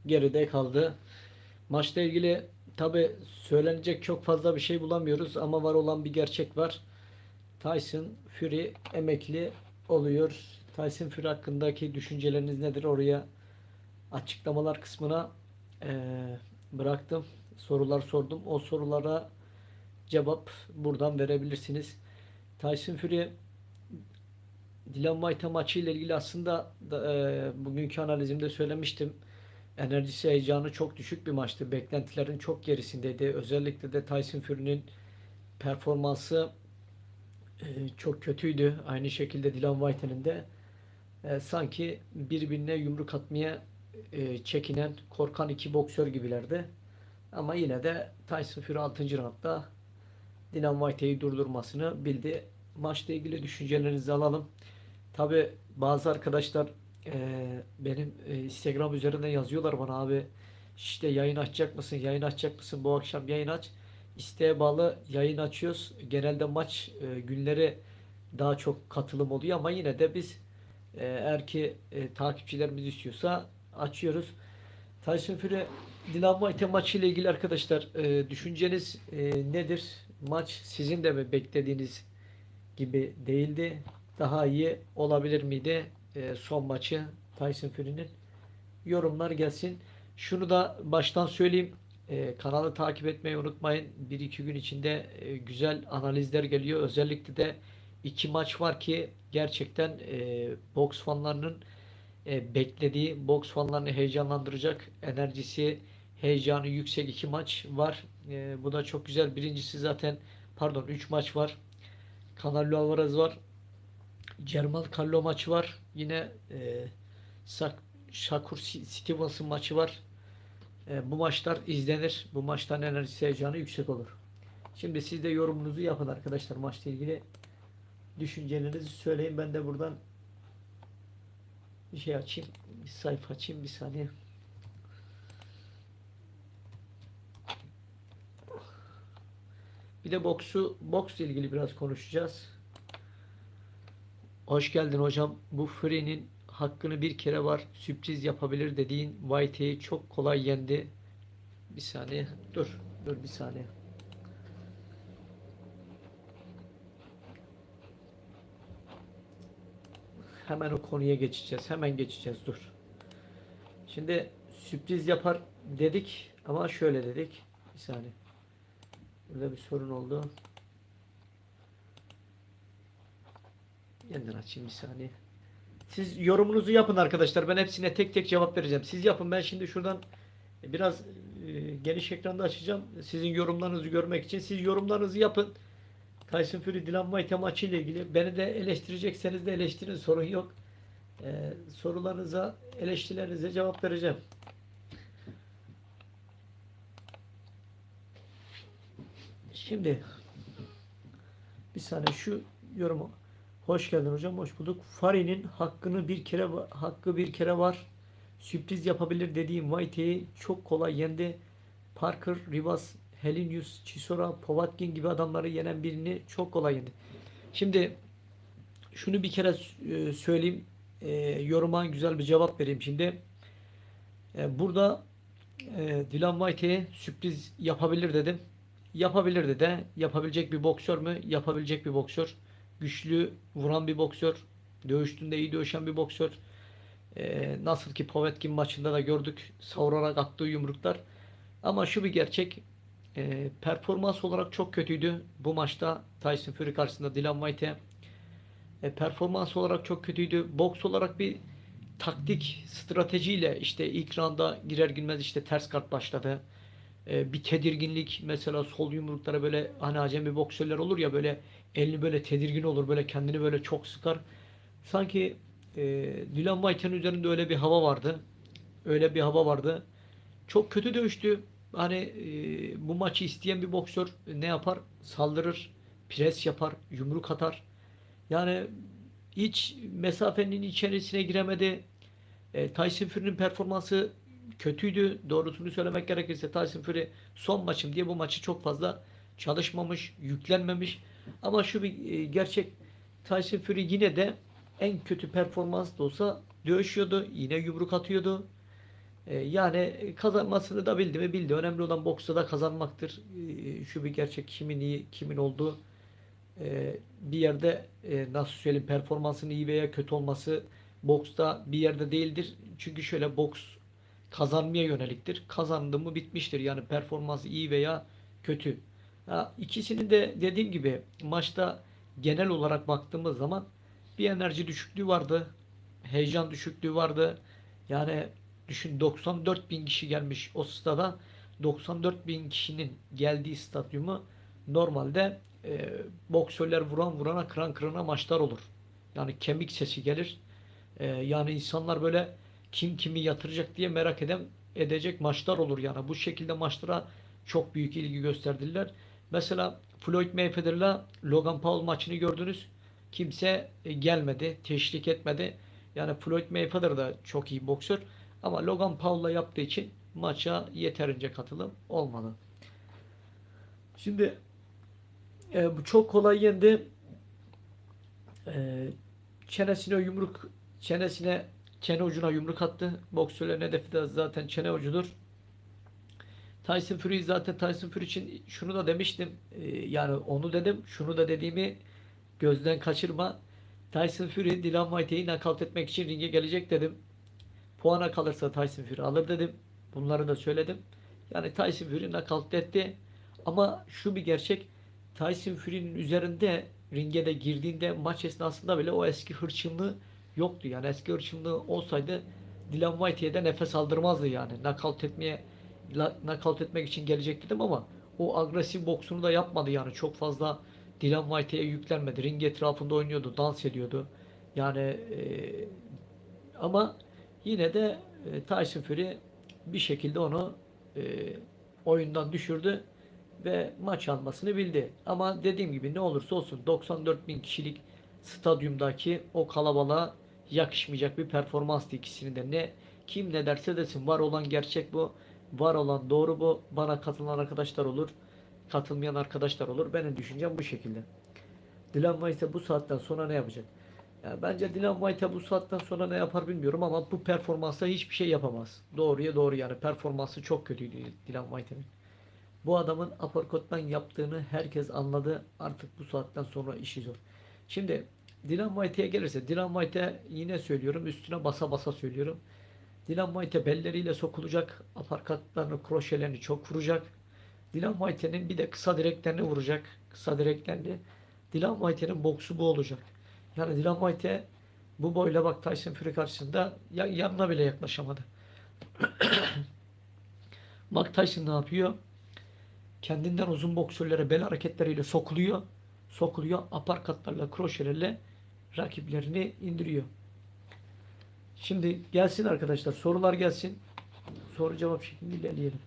geride kaldı. Maçla ilgili tabi söylenecek çok fazla bir şey bulamıyoruz ama var olan bir gerçek var. Tyson Fury emekli oluyor. Tyson Fury hakkındaki düşünceleriniz nedir? Oraya açıklamalar kısmına bıraktım. Sorular sordum. O sorulara cevap buradan verebilirsiniz. Tyson Fury Dillian White maçı ile ilgili aslında bugünkü analizimde söylemiştim. Enerjisi, heyecanı çok düşük bir maçtı. Beklentilerin çok gerisindeydi. Özellikle de Tyson Fury'nin performansı çok kötüydü. Aynı şekilde Dillian White'nin de sanki birbirine yumruk atmaya çekinen, korkan iki boksör gibilerdi. Ama yine de Tyson Fury 6. roundda Dillian White'yi durdurmasını bildi. Maçla ilgili düşüncelerinizi alalım. Tabi bazı arkadaşlar benim Instagram üzerinden yazıyorlar bana, abi işte yayın açacak mısın? Yayın açacak mısın? Bu akşam yayın aç. İsteğe bağlı yayın açıyoruz. Genelde maç günleri daha çok katılım oluyor ama yine de biz eğer ki takipçilerimiz istiyorsa açıyoruz. Tyson Fury Dillian White maçı ile ilgili arkadaşlar düşünceniz nedir? Maç sizin de mi beklediğiniz gibi değildi? Daha iyi olabilir miydi son maçı Tyson Fury'nin? Yorumlar gelsin. Şunu da baştan söyleyeyim. Kanalı takip etmeyi unutmayın. Bir iki gün içinde güzel analizler geliyor. Özellikle de iki maç var ki gerçekten boks fanlarının beklediği, boks fanlarını heyecanlandıracak, enerjisi, heyecanı yüksek iki maç var. Bu da çok güzel. Birincisi zaten, pardon, 3 maç var. Canelo Alvarez var. Cermal Carlo maçı var. Yine Shakur Stevenson maçı var. Bu maçlar izlenir. Bu maçtan enerjisi, heyecanı yüksek olur. Şimdi siz de yorumunuzu yapın arkadaşlar. Maçla ilgili düşüncelerinizi söyleyin. Ben de buradan bir şey açayım. Bir sayfa açayım. Bir saniye. Bir de boksla ilgili biraz konuşacağız. Hoş geldin hocam. Bu Fury'nin hakkını bir kere var. Sürpriz yapabilir dediğin White'yi çok kolay yendi. Bir saniye. Dur. Dur bir saniye. Hemen o konuya geçeceğiz. Hemen geçeceğiz. Dur. Şimdi sürpriz yapar dedik ama şöyle dedik. Bir saniye. Burada bir sorun oldu. Yeniden açayım bir saniye. Siz yorumunuzu yapın arkadaşlar. Ben hepsine tek tek cevap vereceğim. Siz yapın. Ben şimdi şuradan biraz geniş ekranda açacağım. Sizin yorumlarınızı görmek için. Siz yorumlarınızı yapın. Tyson Fury Dillian White maçı ile ilgili. Beni de eleştirecekseniz de eleştirin. Sorun yok. Sorularınıza, eleştirilerinize cevap vereceğim. Şimdi bir saniye şu yorumu. Hoş geldin hocam. Hoş bulduk. Fury'nin hakkı bir kere var. Sürpriz yapabilir dediğim White'yi çok kolay yendi. Parker, Rivas, Helenius, Chisora, Povetkin gibi adamları yenen birini çok kolay yendi. Şimdi şunu bir kere söyleyeyim. Yoruma güzel bir cevap vereyim şimdi. Burada Dillian White'e sürpriz yapabilir dedim. Yapabilirdi de. Yapabilecek bir boksör mü? Yapabilecek bir boksör. Güçlü vuran bir boksör. Dövüştüğünde iyi dövüşen bir boksör. Nasıl ki Povetkin maçında da gördük. Savurarak attığı yumruklar. Ama şu bir gerçek. Performans olarak çok kötüydü. Bu maçta Tyson Fury karşısında Dillian White'e. Performans olarak çok kötüydü. Boks olarak bir taktik, stratejiyle işte ilk rounda girer girmez işte ters kart başladı. Bir tedirginlik, mesela sol yumruklara böyle, hani acemi boksörler olur ya, böyle elini böyle tedirgin olur, böyle kendini böyle çok sıkar. Sanki Dillian White'ın üzerinde öyle bir hava vardı. Öyle bir hava vardı. Çok kötü dövüştü. Hani bu maçı isteyen bir boksör ne yapar? Saldırır, pres yapar, yumruk atar. Yani hiç mesafenin içerisine giremedi. Tyson Fury'nin performansı kötüydü. Doğrusunu söylemek gerekirse Tyson Fury son maçım diye bu maçı çok fazla çalışmamış, yüklenmemiş. Ama şu bir gerçek, Tyson Fury yine de en kötü performans da olsa dövüşüyordu. Yine yumruk atıyordu. Yani kazanmasını da bildi mi bildi. Önemli olan boksta da kazanmaktır. Şu bir gerçek, kimin iyi kimin olduğu bir yerde nasıl söyleyeyim, performansının iyi veya kötü olması boksta bir yerde değildir. Çünkü şöyle, boks kazanmaya yöneliktir. Kazandı mı bitmiştir. Yani performansı iyi veya kötü. Ha, ikisinin de dediğim gibi maçta genel olarak baktığımız zaman bir enerji düşüklüğü vardı. Heyecan düşüklüğü vardı. Yani düşün, 94 bin kişi gelmiş o stada. 94 bin kişinin geldiği stadyumu normalde boksörler vuran vurana, kıran kırana maçlar olur. Yani kemik sesi gelir. Yani insanlar böyle kim kimi yatıracak diye merak edecek maçlar olur yani. Bu şekilde maçlara çok büyük ilgi gösterdiler. Mesela Floyd Mayweather'la Logan Paul maçını gördünüz. Kimse gelmedi, teşvik etmedi. Yani Floyd Mayweather da çok iyi boksör ama Logan Paul'la yaptığı için maça yeterince katılım olmadı. Şimdi bu çok kolay yendi. E, çenesine yumruk çenesine çene ucuna yumruk attı. Boksörlerin hedefi de zaten çene ucudur. Tyson Fury için şunu da demiştim. Yani onu dedim. Şunu da dediğimi gözden kaçırma. Tyson Fury Dillian White'yi nakavt etmek için ringe gelecek dedim. Puana kalırsa Tyson Fury alır dedim. Bunları da söyledim. Yani Tyson Fury nakavt etti. Ama şu bir gerçek. Tyson Fury'nin üzerinde ringe de girdiğinde maç esnasında bile o eski hırçınlığı yoktu. Yani eski hırçınlığı olsaydı Dillian White'ye de nefes aldırmazdı yani. Nakavt etmek için gelecek dedim ama o agresif boksunu da yapmadı yani. Çok fazla Dillian White'ye yüklenmedi. Ring etrafında oynuyordu, dans ediyordu. Yani ama yine de Tyson Fury bir şekilde onu e, oyundan düşürdü ve maç almasını bildi. Ama dediğim gibi ne olursa olsun 94 bin kişilik stadyumdaki o kalabalığa yakışmayacak bir performanstı ikisinin de. Kim ne derse desin, var olan gerçek bu. Var olan doğru bu. Bana katılan arkadaşlar olur. Katılmayan arkadaşlar olur. Benim düşüncem bu şekilde. Dylan White bu saatten sonra ne yapacak? Yani bence Dylan White bu saatten sonra ne yapar bilmiyorum ama bu performansla hiçbir şey yapamaz. Doğruya doğru yani. Performansı çok kötüydü Dylan White'nin. Bu adamın uppercut'tan yaptığını herkes anladı. Artık bu saatten sonra işi zor. Şimdi Dylan White'e gelirse, Dylan White'e yine söylüyorum, üstüne basa basa söylüyorum. Dylan White'e belleriyle sokulacak. Uppercut'larını, kroşelerini çok vuracak. Dylan White'nin bir de kısa direklerini vuracak. Kısa direklerini. Dylan White'nin boksu bu olacak. Yani Dylan White bu boyla bak, Tyson Fury karşısında yanına bile yaklaşamadı. Mike Tyson ne yapıyor? Kendinden uzun boksörlere bel hareketleriyle sokuluyor. Sokuluyor. Aparkatlarla, kroşelerle rakiplerini indiriyor. Şimdi gelsin arkadaşlar. Sorular gelsin. Soru cevap şeklinde ilerleyelim.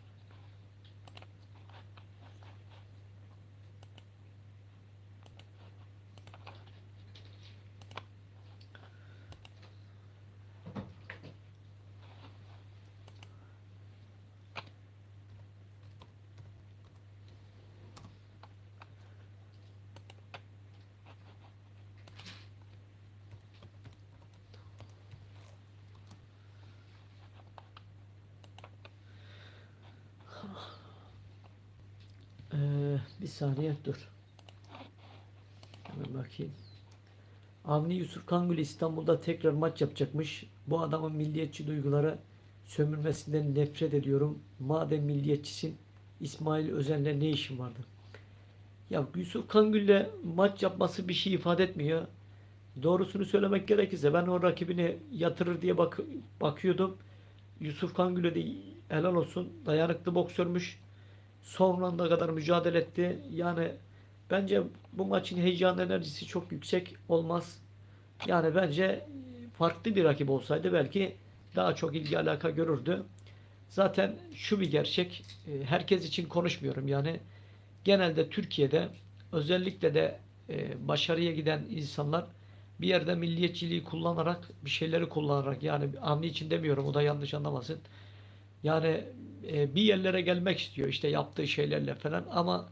Bir saniye dur. Hemen bakayım. Avni Yusuf Kangül İstanbul'da tekrar maç yapacakmış. Bu adamın milliyetçi duyguları sömürmesinden nefret ediyorum. Madem milliyetçisin, İsmail Özen'le ne işin vardı? Ya Yusuf Kangül'le maç yapması bir şey ifade etmiyor. Doğrusunu söylemek gerekirse ben o rakibini yatırır diye bakıyordum. Yusuf Kangül'e de helal olsun. Dayanıklı boksörmüş. Son anda kadar mücadele etti. Yani bence bu maçın heyecan enerjisi çok yüksek olmaz. Yani bence farklı bir rakip olsaydı belki daha çok ilgi alaka görürdü. Zaten şu bir gerçek, herkes için konuşmuyorum yani, genelde Türkiye'de özellikle de başarıya giden insanlar bir yerde milliyetçiliği kullanarak, bir şeyleri kullanarak, yani Avni için demiyorum, o da yanlış anlamasın. Yani bir yerlere gelmek istiyor işte yaptığı şeylerle falan ama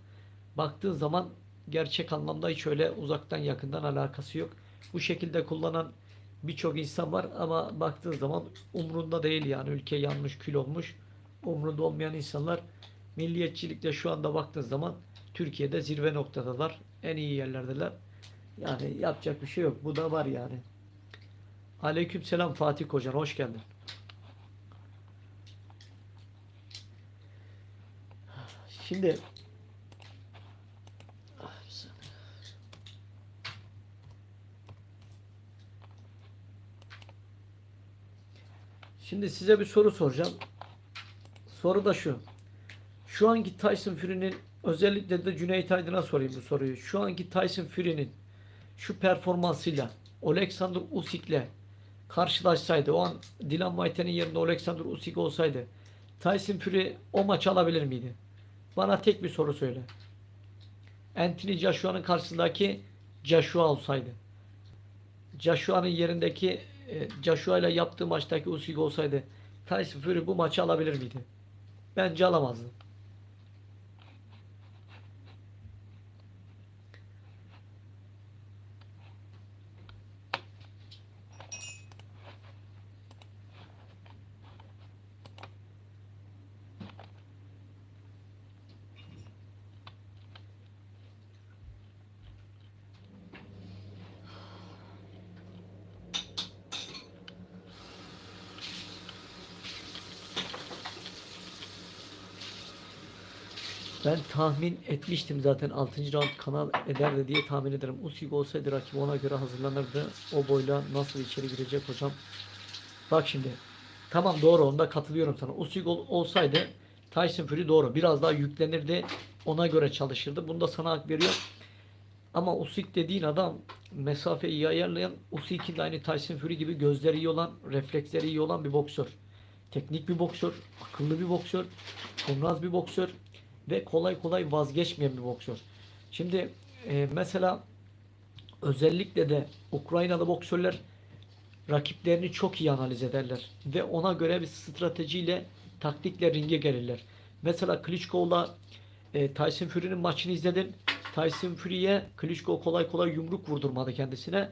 baktığın zaman gerçek anlamda hiç öyle uzaktan yakından alakası yok. Bu şekilde kullanan birçok insan var ama baktığın zaman umrunda değil yani, ülke yanmış, kül olmuş. Umrunda olmayan insanlar milliyetçilikte şu anda baktığın zaman Türkiye'de zirve noktadalar. En iyi yerlerdeler. Yani yapacak bir şey yok. Bu da var yani. Aleykümselam Fatih Hocam, hoş geldin. Şimdi şimdi size bir soru soracağım. Soru da şu. Şu anki Tyson Fury'nin, özellikle de Cüneyt Aydın'a sorayım bu soruyu. Şu anki Tyson Fury'nin şu performansıyla Alexander Usyk'le karşılaşsaydı, o an Dillian Whyte'nin yerinde Alexander Usyk olsaydı, Tyson Fury o maçı alabilir miydi? Bana tek bir soru söyle. Anthony Joshua'nın karşısındaki Joshua olsaydı. Joshua'nın yerindeki Joshua ile yaptığı maçtaki Usyk olsaydı, Tyson Fury bu maçı alabilir miydi? Bence alamazdı. Ben tahmin etmiştim zaten 6. round kanal ederdi diye tahmin ederim. Usyk olsaydı rakip ona göre hazırlanırdı. O boyla nasıl içeri girecek hocam? Bak şimdi. Tamam, doğru, onda katılıyorum sana. Usyk olsaydı Tyson Fury doğru. Biraz daha yüklenirdi. Ona göre çalışırdı. Bunda sana hak veriyorum. Ama Usyk dediğin adam mesafeyi iyi ayarlayan, Usyk'in de aynı Tyson Fury gibi gözleri iyi olan, refleksleri iyi olan bir boksör. Teknik bir boksör, akıllı bir boksör, kurnaz bir boksör ve kolay kolay vazgeçmeyen bir boksör. Şimdi mesela özellikle de Ukraynalı boksörler rakiplerini çok iyi analiz ederler ve ona göre bir stratejiyle, taktikle ringe gelirler. Mesela Klitschko'la Tyson Fury'nin maçını izledim. Tyson Fury'ye Klitschko kolay kolay yumruk vurdurmadı kendisine.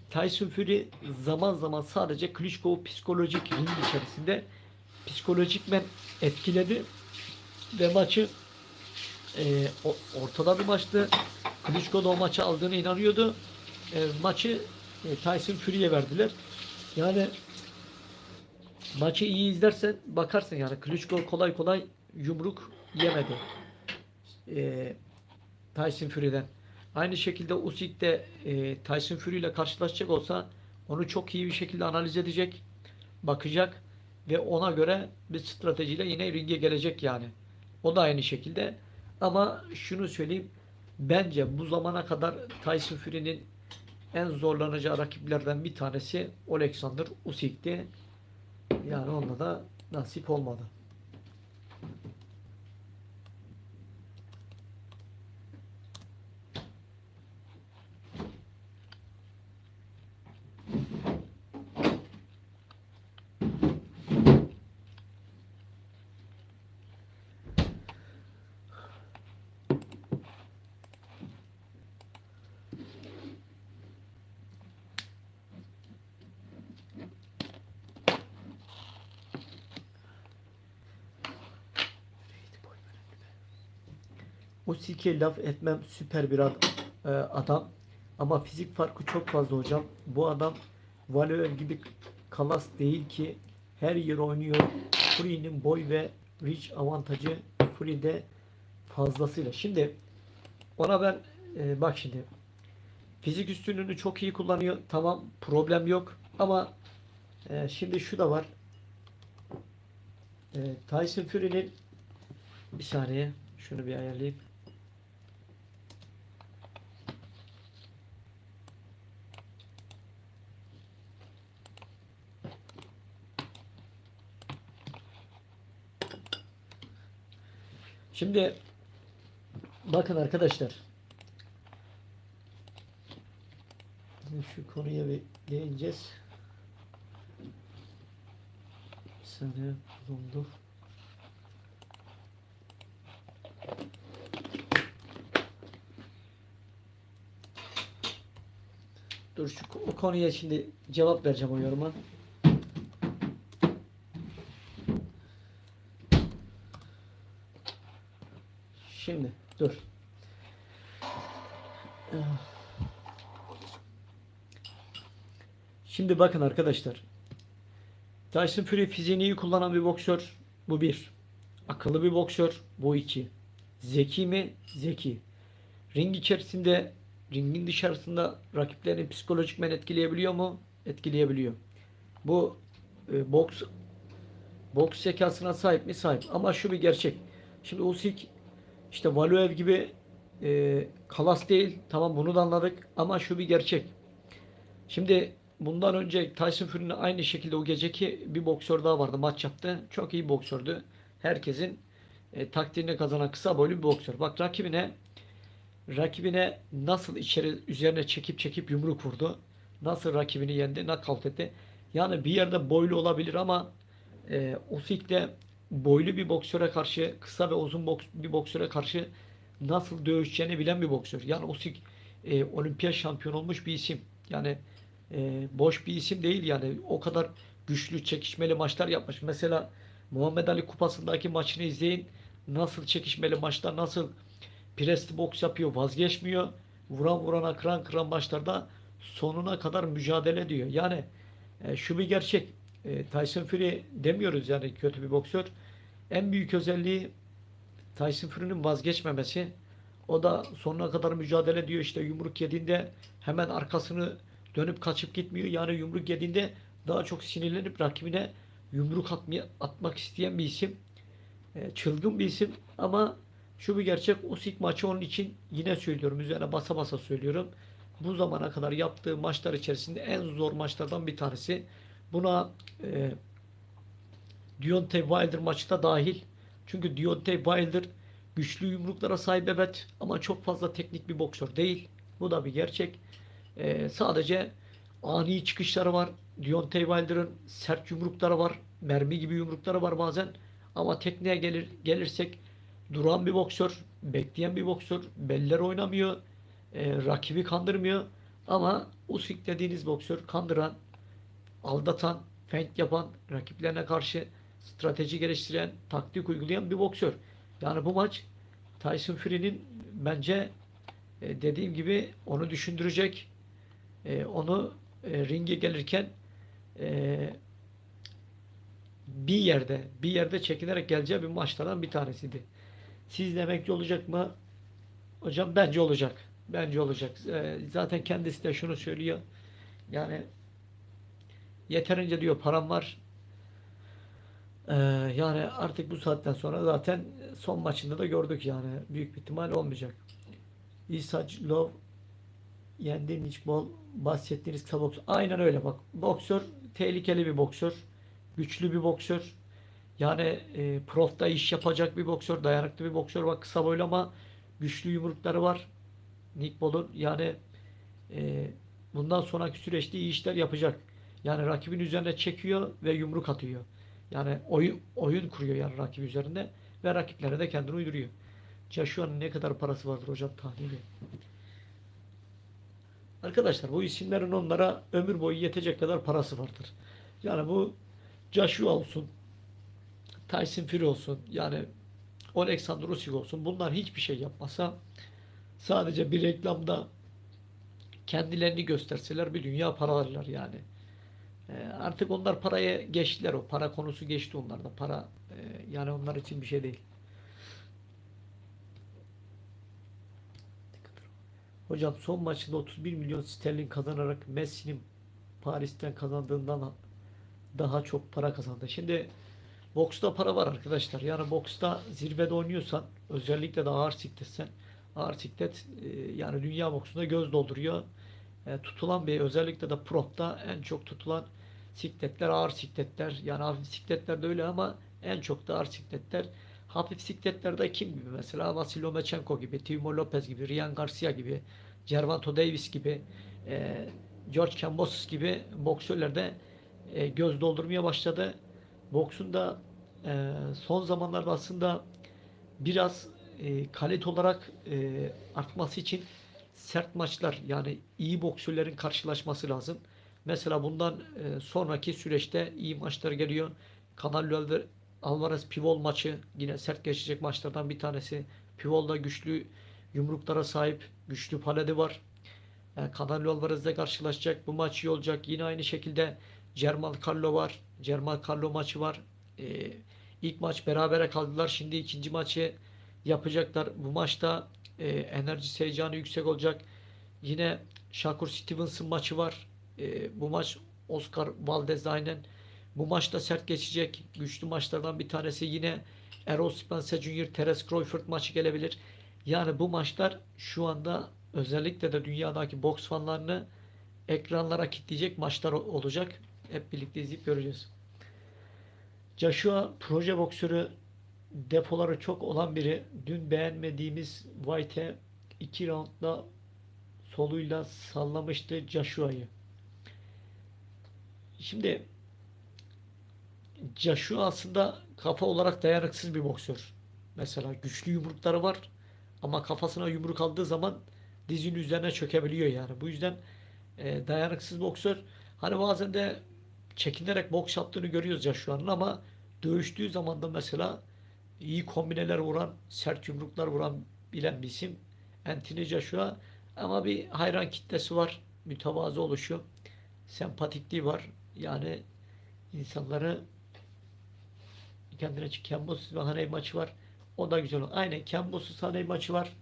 Tyson Fury zaman zaman sadece Klitschko'yu psikolojik ring içerisinde psikolojikmen etkiledi ve maçı ortada bir maçtı. Klitschko da o maçı aldığını inanıyordu. Maçı Tyson Fury'ye verdiler. Yani maçı iyi izlersen bakarsın yani Klitschko kolay kolay yumruk yemedi e, Tyson Fury'den. Aynı şekilde Usyk de Tyson Fury ile karşılaşacak olsa onu çok iyi bir şekilde analiz edecek, bakacak ve ona göre bir stratejiyle yine ringe gelecek yani. O da aynı şekilde. Ama şunu söyleyeyim. Bence bu zamana kadar Tyson Fury'nin en zorlanacağı rakiplerden bir tanesi Alexander Usyk'ti. Yani onunla da nasip olmadı. Usyk'e laf etmem, süper bir adam. Ama fizik farkı çok fazla hocam. Bu adam Valor gibi kalas değil ki, her yer oynuyor. Fury'nin boy ve reach avantajı Fury'de fazlasıyla. Şimdi ona ben bak şimdi fizik üstünlüğünü çok iyi kullanıyor. Tamam, problem yok. Ama şimdi şu da var. Tyson Fury'nin, bir saniye şunu bir ayarlayayım. Şimdi bakın arkadaşlar. Şu konuya bir değineceğiz. Bir saniye bulundu. Dur o konuya şimdi cevap vereceğim o yoruma. Şimdi dur. Şimdi bakın arkadaşlar. Tyson Fury fiziğini iyi kullanan bir boksör. Bu bir. Akıllı bir boksör. Bu iki. Zeki mi? Zeki. Ring içerisinde, ringin dışarısında rakiplerini psikolojikmen etkileyebiliyor mu? Etkileyebiliyor. Bu boks zekasına sahip mi? Sahip. Ama şu bir gerçek. Şimdi Usyk işte Valuev gibi kalas değil. Tamam, bunu da anladık. Ama şu bir gerçek. Şimdi bundan önce Tyson Fury'nin aynı şekilde o geceki bir boksör daha vardı. Maç yaptı. Çok iyi boksördü. Herkesin takdirini kazanan kısa boylu bir boksör. Bak rakibine nasıl içeri üzerine çekip yumruk vurdu. Nasıl rakibini yendi, nakavt etti. Yani bir yerde boylu olabilir ama Usyk de boylu bir boksöre karşı, kısa ve uzun bir boksöre karşı nasıl dövüşeceğini bilen bir boksör. Yani Usyk olimpiyat şampiyon olmuş bir isim. Yani boş bir isim değil yani. O kadar güçlü, çekişmeli maçlar yapmış. Mesela Muhammed Ali Kupası'ndaki maçını izleyin. Nasıl çekişmeli maçlar, nasıl presli boks yapıyor, vazgeçmiyor. Vuran vurana kıran kıran maçlarda sonuna kadar mücadele ediyor. Yani şu bir gerçek. Tyson Fury demiyoruz yani kötü bir boksör. En büyük özelliği Tyson Fury'nin vazgeçmemesi. O da sonuna kadar mücadele ediyor. İşte yumruk yediğinde hemen arkasını dönüp kaçıp gitmiyor. Yani yumruk yediğinde daha çok sinirlenip rakibine atmak isteyen bir isim. Çılgın bir isim ama şu bir gerçek, Usyk maçı onun için yine söylüyorum, üzerine basa basa söylüyorum. Bu zamana kadar yaptığı maçlar içerisinde en zor maçlardan bir tanesi. Buna Deontay Wilder maçı da dahil. Çünkü Deontay Wilder güçlü yumruklara sahip, evet, ama çok fazla teknik bir boksör değil. Bu da bir gerçek. Sadece ani çıkışları var. Deontay Wilder'ın sert yumrukları var. Mermi gibi yumrukları var bazen. Ama tekniğe gelirsek duran bir boksör, bekleyen bir boksör, beller oynamıyor, rakibi kandırmıyor. Ama Usyk dediğiniz boksör kandıran, aldatan, feint yapan, rakiplerine karşı strateji geliştiren, taktik uygulayan bir boksör. Yani bu maç Tyson Fury'nin bence dediğim gibi onu düşündürecek, onu ringe gelirken e, bir yerde çekinerek geleceği bir maçlardan bir tanesiydi. Siz de emekli olacak mı? Hocam bence olacak. Bence olacak. Zaten kendisi de şunu söylüyor. Yani yeterince diyor param var. Ee, Yani artık bu saatten sonra zaten son maçında da gördük yani. Büyük bir ihtimal olmayacak. Isaclov yendiğim hiç bahsettiğiniz kısa boks. Aynen öyle bak. Boksör tehlikeli bir boksör. Güçlü bir boksör. Yani profta iş yapacak bir boksör. Dayanıklı bir boksör. Bak, kısa boylu ama güçlü yumrukları var. Nick Paul'un yani e, bundan sonraki süreçte iyi işler yapacak. Yani rakibin üzerine çekiyor ve yumruk atıyor. Yani oyun kuruyor yani rakip üzerinde ve rakiplere de kendini uyduruyor. Joshua'nın ne kadar parası vardır hocam, tahmini? Arkadaşlar bu isimlerin onlara ömür boyu yetecek kadar parası vardır. Yani bu Joshua olsun, Tyson Fury olsun, yani Alexander Usyk olsun, bunlar hiçbir şey yapmasa, sadece bir reklamda kendilerini gösterseler bir dünya para alırlar yani. Artık onlar paraya geçtiler, o para konusu geçti onlarda. Para yani onlar için bir şey değil. Hocam son maçında 31 milyon sterlin kazanarak Messi'nin Paris'ten kazandığından daha çok para kazandı. Şimdi boksta para var arkadaşlar. Yani boksta zirvede oynuyorsan, özellikle de ağır sikletsen, ağır siklet yani dünya boksunda göz dolduruyor. Tutulan bir, özellikle de propta en çok tutulan sikletler ağır sikletler. Yani hafif sikletler de öyle ama en çok da ağır sikletler. Hafif sikletlerde kim gibi? Mesela Vasil Lomachenko gibi, Timo Lopez gibi, Ryan Garcia gibi, Gervonta Davis gibi, e, George Kambosos gibi boksörler de göz doldurmaya başladı. Boksun da son zamanlarda aslında biraz kalite olarak artması için sert maçlar, yani iyi boksörlerin karşılaşması lazım. Mesela bundan sonraki süreçte iyi maçlar geliyor. Canelo Alvarez Pivol maçı yine sert geçecek maçlardan bir tanesi. Pivol da güçlü yumruklara sahip, güçlü paledi var. Canelo Alvarez'le karşılaşacak. Bu maç iyi olacak. Yine aynı şekilde Jermall Charlo var. Jermall Charlo maçı var. E, ilk maç berabere kaldılar. Şimdi ikinci maçı yapacaklar. Bu maçta enerji heyecanı yüksek olacak. Yine Shakur Stevenson maçı var. Bu maç Oscar Valdez aynen. Bu maçta sert geçecek. Güçlü maçlardan bir tanesi. Yine Errol Spence Jr. Terence Crawford maçı gelebilir. Yani bu maçlar şu anda özellikle de dünyadaki boks fanlarını ekranlara kilitleyecek maçlar olacak. Hep birlikte izleyip göreceğiz. Joshua proje boksörü, defoları çok olan biri. Dün beğenmediğimiz White'e 2 roundda soluyla sallamıştı Joshua'yı. Şimdi Joshua aslında kafa olarak dayanıksız bir boksör. Mesela güçlü yumrukları var ama kafasına yumruk aldığı zaman dizinin üzerine çökebiliyor yani. Bu yüzden dayanıksız boksör. Hani bazen de çekinerek boks yaptığını görüyoruz Joshua'nın ama dövüştüğü zaman da mesela iyi kombineler vuran, sert yumruklar vuran bilen bir isim Anthony Joshua, ama bir hayran kitlesi var. Mütevazı oluşu, sempatikliği var. Yani insanları kendine Kembos ve Haney maçı var. O da güzel. Aynen Kembos'uz Haney maçı var.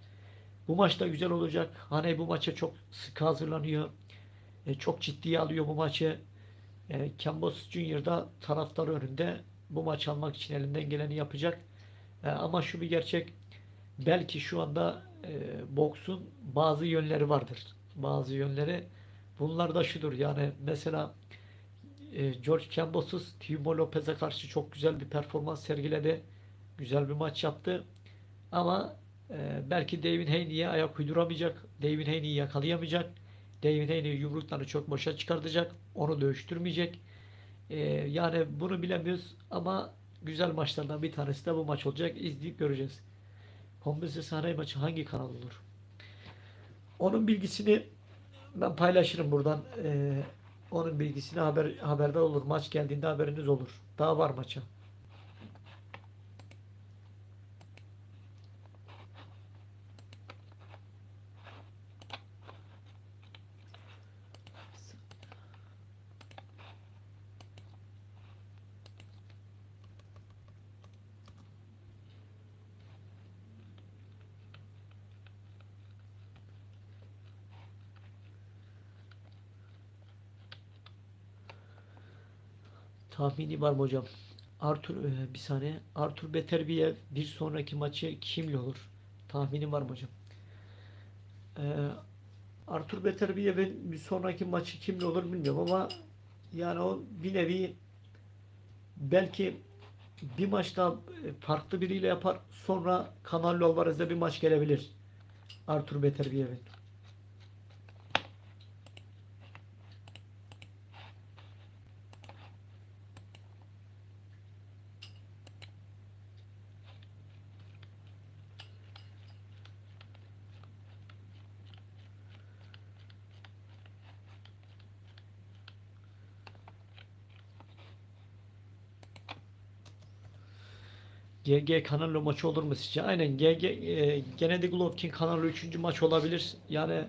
Bu maç da güzel olacak. Haney bu maça çok sıkı hazırlanıyor. Çok ciddiye alıyor bu maçı. Kembos Junior da taraftar önünde bu maç almak için elinden geleni yapacak. Ama şu bir gerçek. Belki şu anda boksun bazı yönleri vardır. Bazı yönleri. Bunlar da şudur. Yani mesela George Kambos'uz Timo Lopez'e karşı çok güzel bir performans sergiledi. Güzel bir maç yaptı. Ama belki Devin Haney'e ayak uyduramayacak. Devin Haney'i yakalayamayacak. Devin Haney yumruklarını çok boşa çıkartacak. Onu dövüştürmeyecek. Yani bunu bilemiyoruz ama güzel maçlardan bir tanesi de bu maç olacak. İzleyip göreceğiz. Kombinasyon sahne maçı hangi kanal olur? Onun bilgisini ben paylaşırım buradan. Onun bilgisini haberdar olur. Maç geldiğinde haberiniz olur. Daha var maça. Tahmini var mı hocam? Arthur bir saniye. Arthur Beterbiev bir sonraki maçı kimle olur? Tahmini var mı hocam? Ee, Arthur Beterbiev'in bir sonraki maçı kimle olur bilmiyorum ama yani o bir nevi belki bir maçta farklı biriyle yapar. Sonra Canelo Alvarez'de bir maç gelebilir. Arthur Beterbiev'in. GG Canelo maçı olur mu sizce? Aynen GG Gennady Golovkin Canelo 3. maç olabilir. Yani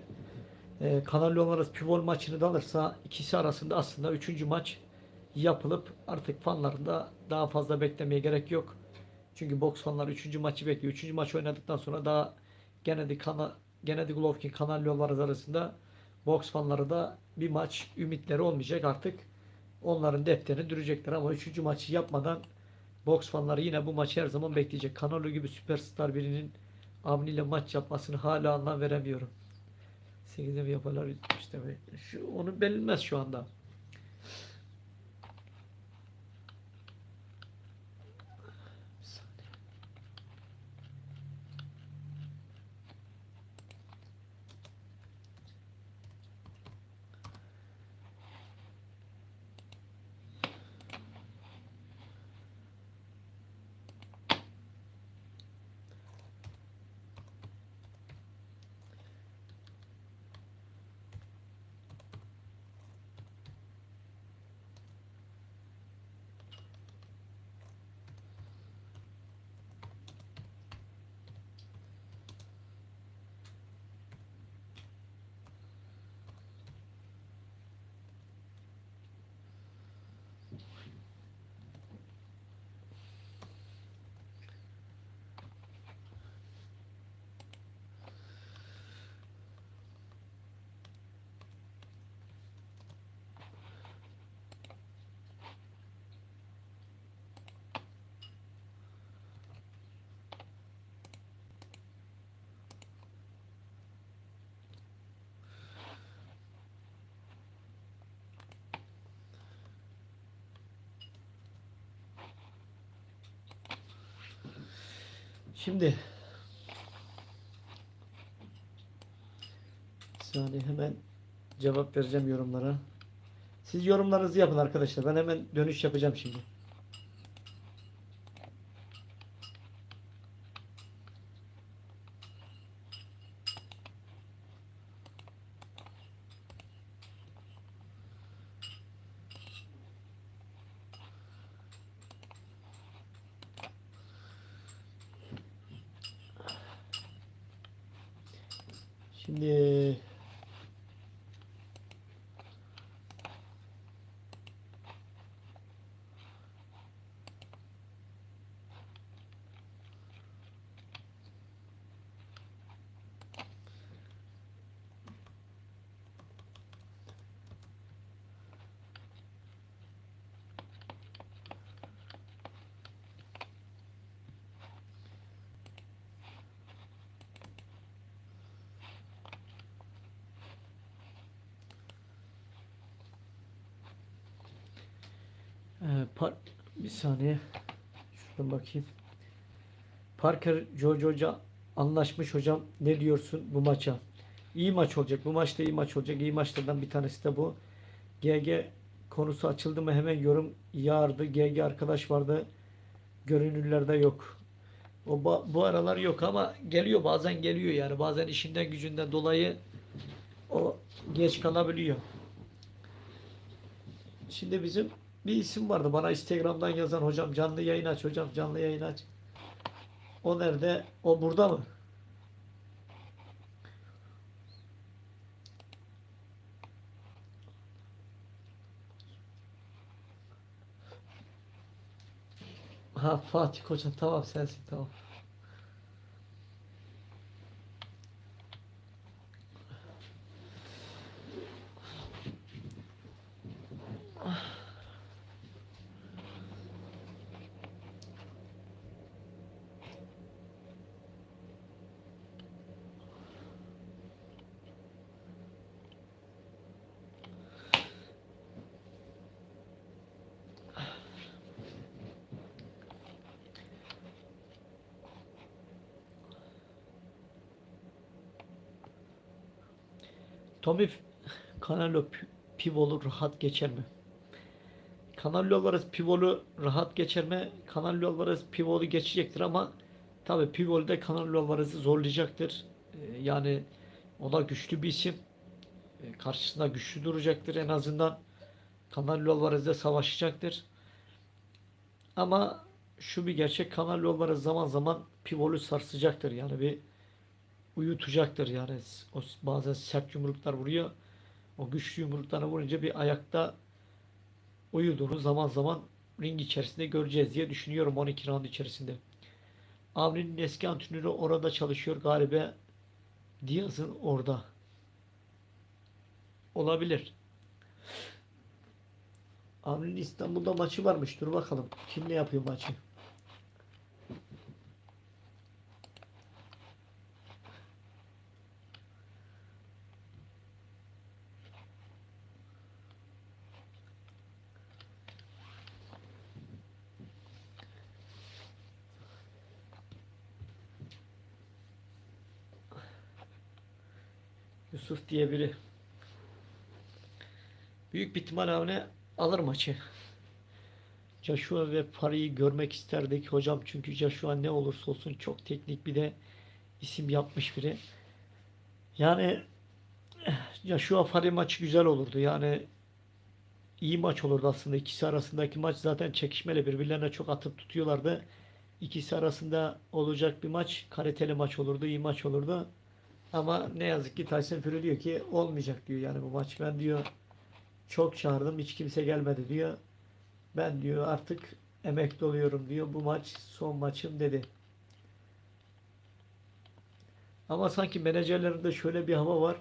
Canelo Alvarez pivot maçını da alırsa ikisi arasında aslında üçüncü maç yapılıp artık fanların da daha fazla beklemeye gerek yok. Çünkü boks fanları üçüncü maçı bekliyor. Üçüncü maç oynadıktan sonra daha Gennady Golovkin Canelo Alvarez arasında boks fanları da bir maç ümitleri olmayacak artık. Onların defterini dürecekler ama üçüncü maçı yapmadan boks fanları yine bu maçı her zaman bekleyecek. Canelo gibi süperstar birinin Avni ile maç yapmasını hala anlam veremiyorum. 8'de mi yaparlar işte mi? Onu bilinmez şu anda. Şimdi bir saniye, hemen cevap vereceğim yorumlara. Siz yorumlarınızı yapın arkadaşlar. Ben hemen dönüş yapacağım şimdi. Şimdi bir saniye. Şuradan bakayım. Parker George Hoca anlaşmış hocam. Ne diyorsun bu maça? İyi maç olacak. Bu maçta iyi maç olacak. İyi maçlardan bir tanesi de bu. GG konusu açıldı mı hemen yorum yağardı. GG arkadaş vardı. Görünürlerde yok. Bu aralar yok ama geliyor, bazen geliyor yani. Bazen işinden gücünden dolayı o geç kalabiliyor. Şimdi bizim bir isim vardı bana Instagram'dan yazan, hocam canlı yayın aç, hocam canlı yayın aç. O nerede? O burada mı? Ha, Fatih hocam, tamam sensin, tamam. Tommy Canelo Pivolu rahat geçer mi? Canelo Alvarez Pivolu rahat geçer mi? Canelo Alvarez Pivolu geçecektir ama tabii Pivol de Canelo Alvarez'i zorlayacaktır. Yani o da güçlü bir isim. Karşısında güçlü duracaktır en azından. Canelo Alvarez'le savaşacaktır. Ama şu bir gerçek, Canelo Alvarez zaman zaman Pivol'ü sarsacaktır. Yani bir uyutacaktır yani. O bazen sert yumruklar vuruyor. O güçlü yumruklarına vurunca bir ayakta uyuduğunu zaman zaman ring içerisinde göreceğiz diye düşünüyorum 12 round içerisinde. Avni'nin eski antrenörü orada çalışıyor galiba. Diaz'ın orada. Olabilir. Avni'nin İstanbul'da maçı varmış. Dur bakalım. Kimle yapıyor maçı? Yusuf diye biri. Büyük bir ihtimal Avni alır maçı. Joshua ve Fari'yi görmek isterdik hocam, çünkü Joshua ne olursa olsun çok teknik, bir de isim yapmış biri. Yani Joshua Fari maçı güzel olurdu. Yani iyi maç olurdu aslında. İkisi arasındaki maç zaten çekişmeli, birbirlerine çok atıp tutuyorlardı. İkisi arasında olacak bir maç, kaliteli maç olurdu, iyi maç olurdu. Ama ne yazık ki Tyson Fury diyor ki olmayacak diyor. Yani bu maç, ben diyor çok çağırdım, hiç kimse gelmedi diyor. Ben diyor artık emekli oluyorum diyor. Bu maç son maçım dedi. Ama sanki menajerlerinde şöyle bir hava var.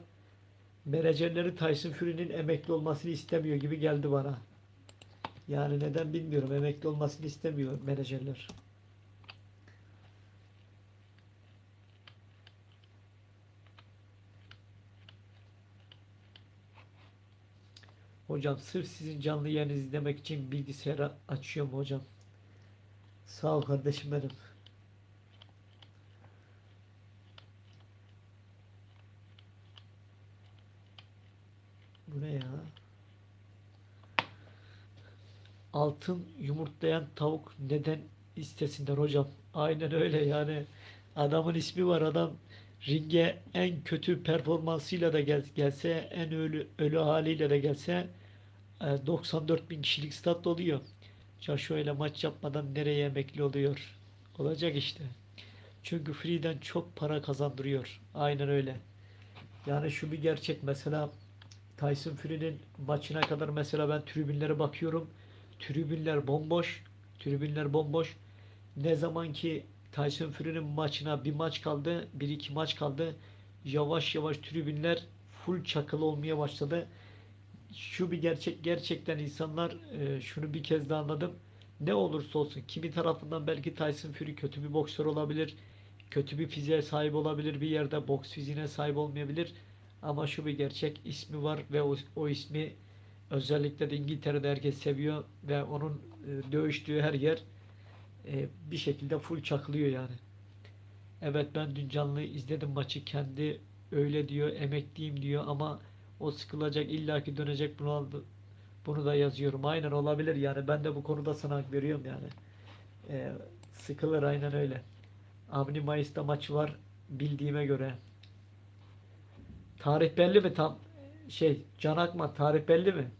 Menajerleri Tyson Fury'nin emekli olmasını istemiyor gibi geldi bana. Yani neden bilmiyorum. Emekli olmasını istemiyor menajerler. Hocam sırf sizin canlı yayınınızı izlemek için bilgisayarı açıyorum hocam. Sağ ol kardeşim benim. Bu ne ya? Altın yumurtlayan tavuk neden istesinler hocam? Aynen öyle yani. Adamın ismi var. Adam ringe en kötü performansıyla da gelse, en ölü haliyle de gelse 94 bin kişilik stat oluyor. Joshua ile maç yapmadan nereye emekli oluyor? Olacak işte. Çünkü Free'den çok para kazandırıyor. Aynen öyle. Yani şu bir gerçek. Mesela Tyson Fury'nin maçına kadar mesela ben tribünlere bakıyorum. Tribünler bomboş. Tribünler bomboş. Ne zaman ki Tyson Fury'nin maçına bir maç kaldı, bir iki maç kaldı. Yavaş yavaş tribünler full çakılı olmaya başladı. Şu bir gerçek, gerçekten insanlar şunu bir kez daha anladım. Ne olursa olsun kimi tarafından belki Tyson Fury kötü bir boksör olabilir. Kötü bir fiziğe sahip olabilir, bir yerde boks fiziğine sahip olmayabilir. Ama şu bir gerçek, ismi var ve o ismi özellikle de İngiltere'de herkes seviyor ve onun dövüştüğü her yer bir şekilde full çakılıyor yani. Evet, ben dün canlı izledim maçı, kendi öyle diyor, emekliyim diyor ama o sıkılacak, illaki dönecek, bunu da yazıyorum. Aynen, olabilir yani, ben de bu konuda sana hak veriyorum yani. Sıkılır, aynen öyle. Avni Mayıs'ta maçı var bildiğime göre. Tarih belli mi tam? Can Akman, tarih belli mi?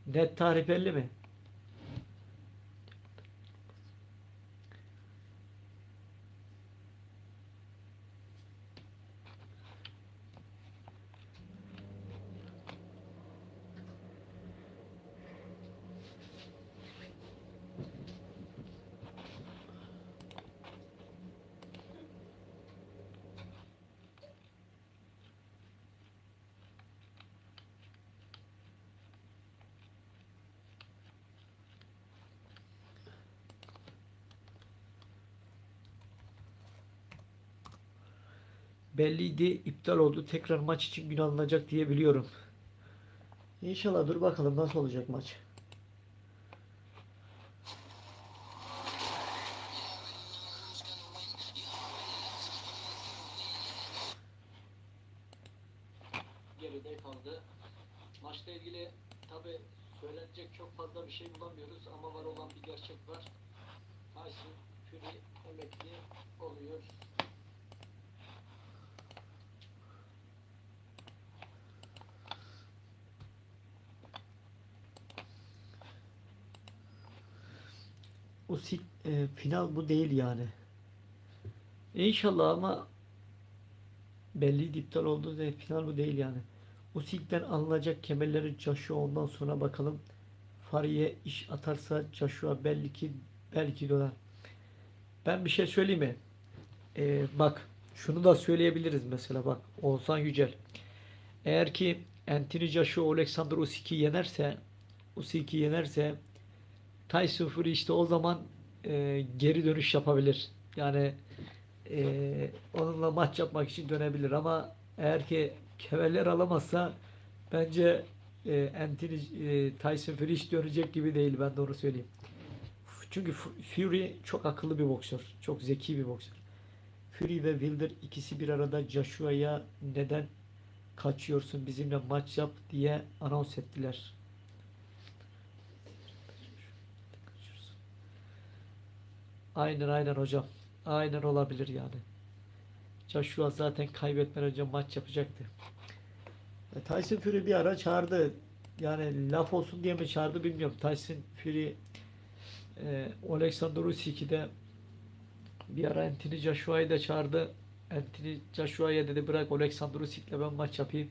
Net tarih belli mi? Belliydi, iptal oldu. Tekrar maç için gün alınacak diye biliyorum. İnşallah, dur bakalım nasıl olacak maç. Geride kaldı. Maçla ilgili tabi söylenecek çok fazla bir şey bulamıyoruz ama var olan bir gerçek var. Tyson Fury emekli oluyor. Final bu değil yani. İnşallah, ama belliydi, iptal oldu ve final bu değil yani. Usyk'ten alınacak kemerleri Joshua, ondan sonra bakalım. Fariye iş atarsa Joshua belki döner. Ben bir şey söyleyeyim mi? Bak, şunu da söyleyebiliriz mesela, bak Oğuzhan Yücel. Eğer ki Anthony Joshua Alexander Usyk'i yenerse Tyson Fury işte o zaman geri dönüş yapabilir. Yani onunla maç yapmak için dönebilir ama eğer ki kemerler alamazsa bence Tyson Fury hiç dönecek gibi değil, ben de onu söyleyeyim. Çünkü Fury çok akıllı bir boksör. Çok zeki bir boksör. Fury ve Wilder ikisi bir arada Joshua'ya neden kaçıyorsun, bizimle maç yap diye anons ettiler. Aynen hocam. Aynen, olabilir yani. Joshua zaten kaybetmeden önce maç yapacaktı. Tyson Fury bir ara çağırdı. Yani laf olsun diye mi çağırdı bilmiyorum. Tyson Fury Alexander Usyk'i bir ara Anthony Joshua'yı da çağırdı. Anthony Joshua'ya dedi, bırak Alexander Usyk'le ben maç yapayım.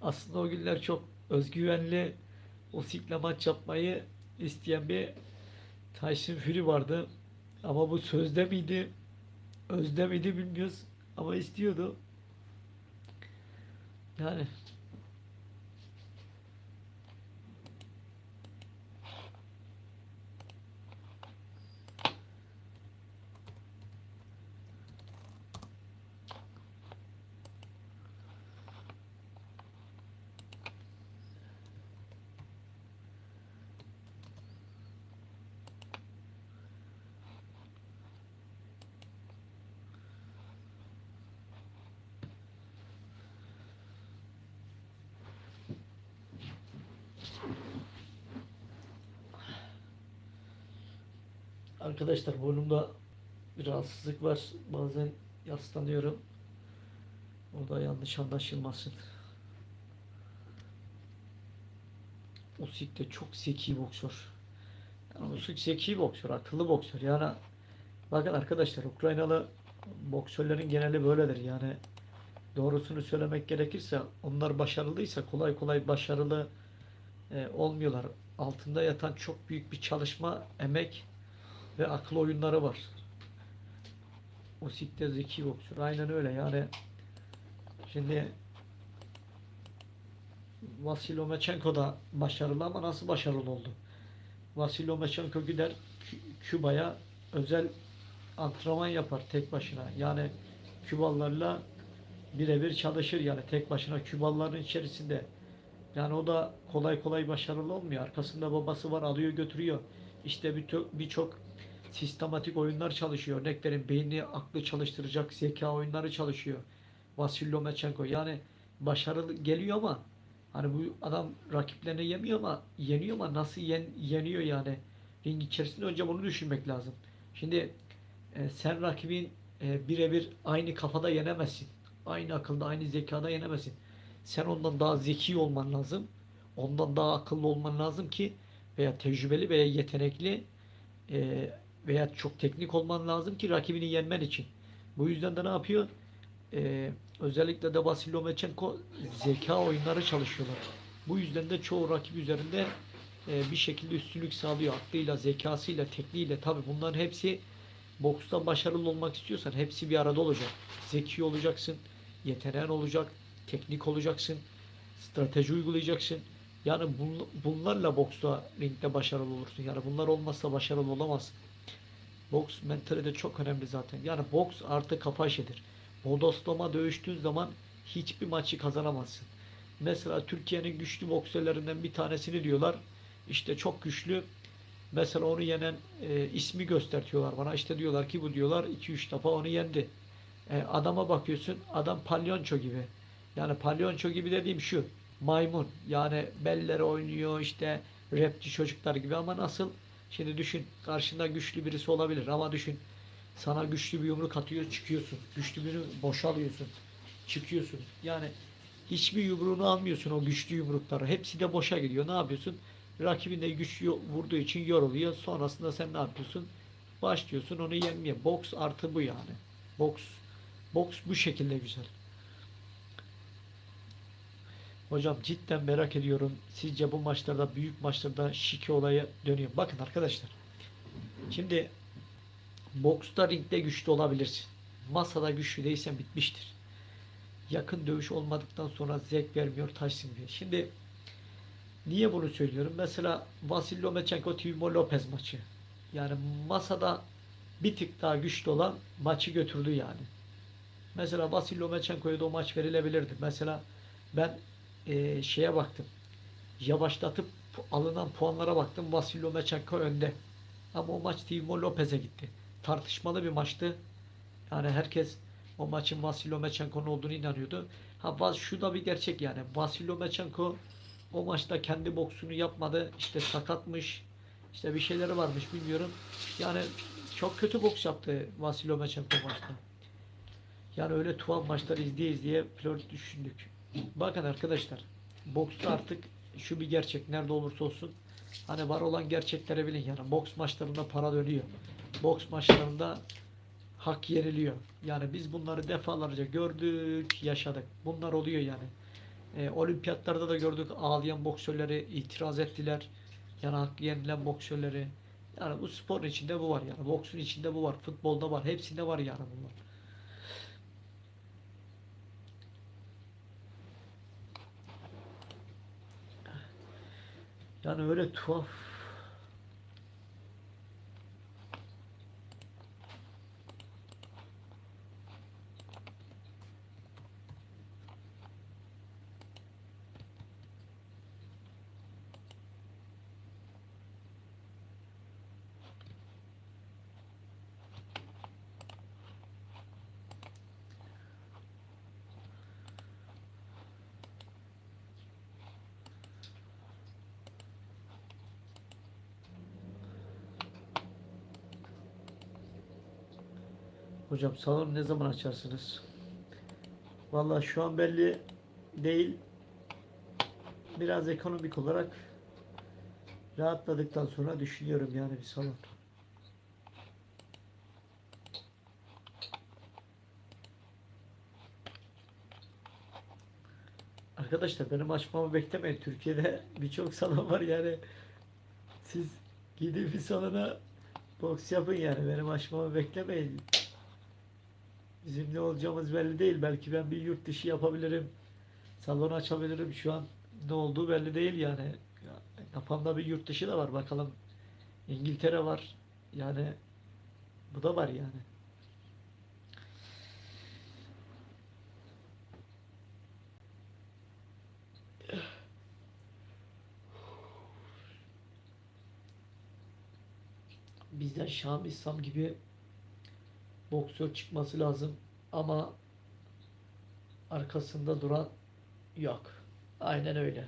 Aslında o günler çok özgüvenli, Usyk'le maç yapmayı isteyen bir Tyson Fury vardı. Ama bu sözde miydi, özde miydi bilmiyoruz. Ama istiyordu. Yani Arkadaşlar burnumda bir rahatsızlık var. Bazen yaslanıyorum. O da yanlış anlaşılmasın. Usyk de çok zeki boksör. Yani Usyk zeki boksör, akıllı boksör. Yani bakın arkadaşlar, Ukraynalı boksörlerin geneli böyledir. Yani doğrusunu söylemek gerekirse, onlar başarılıysa kolay kolay başarılı olmuyorlar. Altında yatan çok büyük bir çalışma, emek ve akıl oyunları var. Usyk de zeki boksör. Aynen öyle yani. Şimdi Vasil Lomachenko da başarılı ama nasıl başarılı oldu? Vasil Lomachenko gider Küba'ya, özel antrenman yapar tek başına. Yani Kübalılarla birebir çalışır yani tek başına Kübalıların içerisinde. Yani o da kolay kolay başarılı olmuyor. Arkasında babası var, alıyor götürüyor. İşte birçok sistematik oyunlar çalışıyor. Örnek vereyim, beyni aklı çalıştıracak zeka oyunları çalışıyor. Vasil Lomachenko. Yani başarılı geliyor ama hani bu adam rakiplerini yeniyor ama nasıl yeniyor yani? Ring içerisinde önce bunu düşünmek lazım. Şimdi sen rakibin birebir aynı kafada yenemezsin. Aynı akılda, aynı zekada yenemezsin. Sen ondan daha zeki olman lazım. Ondan daha akıllı olman lazım ki, veya tecrübeli veya yetenekli e, veya çok teknik olman lazım ki rakibini yenmen için. Bu yüzden de ne yapıyor? Özellikle de Vasil Lomachenko zeka oyunları çalışıyorlar. Bu yüzden de çoğu rakip üzerinde bir şekilde üstünlük sağlıyor. Aklıyla, zekasıyla, tekniğiyle. Tabi bunların hepsi, boksta başarılı olmak istiyorsan hepsi bir arada olacak. Zeki olacaksın, yeteneğin olacak, teknik olacaksın, strateji uygulayacaksın. Yani bunlarla boksta, ringde başarılı olursun. Yani bunlar olmazsa başarılı olamazsın. Boks mentali de çok önemli zaten. Yani boks artı kafa işidir. Bodoslama dövüştüğün zaman hiçbir maçı kazanamazsın. Mesela Türkiye'nin güçlü boksörlerinden bir tanesini diyorlar. İşte çok güçlü. Mesela onu yenen ismi göstertiyorlar bana. İşte diyorlar ki bu, diyorlar 2-3 defa onu yendi. Adama bakıyorsun, adam palyonço gibi. Yani palyonço gibi dediğim şu: maymun. Yani belleri oynuyor işte, rapçi çocuklar gibi, ama nasıl? Şimdi düşün, karşında güçlü birisi olabilir ama düşün, sana güçlü bir yumruk atıyor, çıkıyorsun. Güçlü birini boşalıyorsun, çıkıyorsun. Yani hiçbir yumruğunu almıyorsun, o güçlü yumrukları. Hepsi de boşa gidiyor. Ne yapıyorsun? Rakibin de güçlü vurduğu için yoruluyor. Sonrasında sen ne yapıyorsun? Başlıyorsun onu yenmeye. Boks artı bu yani. Boks Boks bu şekilde güzel. Hocam cidden merak ediyorum. Sizce bu maçlarda, büyük maçlarda şike olayı dönüyor. Bakın arkadaşlar. Şimdi boksta, ringde güçlü olabilirsin. Masada güçlü değilsen bitmiştir. Yakın dövüş olmadıktan sonra zevk vermiyor, taşsın diye. Şimdi niye bunu söylüyorum? Mesela Vasil Lomachenko Timo Lopez maçı. Yani masada bir tık daha güçlü olan maçı götürdü yani. Mesela Vasil Lomachenko'ya da o maç verilebilirdi. Mesela ben şeye baktım. Yavaşlatıp alınan puanlara baktım. Vasil Lomachenko önde. Ama o maç Timo Lopez'e gitti. Tartışmalı bir maçtı. Yani herkes o maçın Vasil Lomachenko'nun olduğunu inanıyordu. Şu da bir gerçek yani. Vasil Lomachenko o maçta kendi boksunu yapmadı. İşte sakatmış. İşte bir şeyleri varmış, bilmiyorum. Yani çok kötü boks yaptı Vasil Lomachenko maçta. Yani öyle tuhaf maçlar izleye izleye pilot düşündük. Bakın arkadaşlar, boksta artık şu bir gerçek, nerede olursa olsun hani var olan gerçekleri bilin yani. Boks maçlarında para dönüyor. Boks maçlarında hak yeniliyor. Yani biz bunları defalarca gördük, yaşadık. Bunlar oluyor yani. Olimpiyatlarda da gördük, ağlayan boksörleri, itiraz ettiler. Yani hak yenilen boksörleri. Yani bu sporun içinde bu var yani. Boksun içinde bu var. Futbolda var. Hepsinde var yani bunlar. Yani öyle tuhaf. Hocam salonu ne zaman açarsınız? Vallahi şu an belli değil. Biraz ekonomik olarak rahatladıktan sonra düşünüyorum yani bir salon. Arkadaşlar benim açmamı beklemeyin. Türkiye'de birçok salon var yani. Siz gidin bir salona boks yapın yani. Benim açmamı beklemeyin. Bizim ne olacağımız belli değil. Belki ben bir yurt dışı yapabilirim. Salon açabilirim. Şu an ne olduğu belli değil yani. Kafamda bir yurt dışı da var. Bakalım İngiltere var. Yani bu da var yani. Bizden Şam İslam gibi boksör çıkması lazım. Ama arkasında duran yok. Aynen öyle.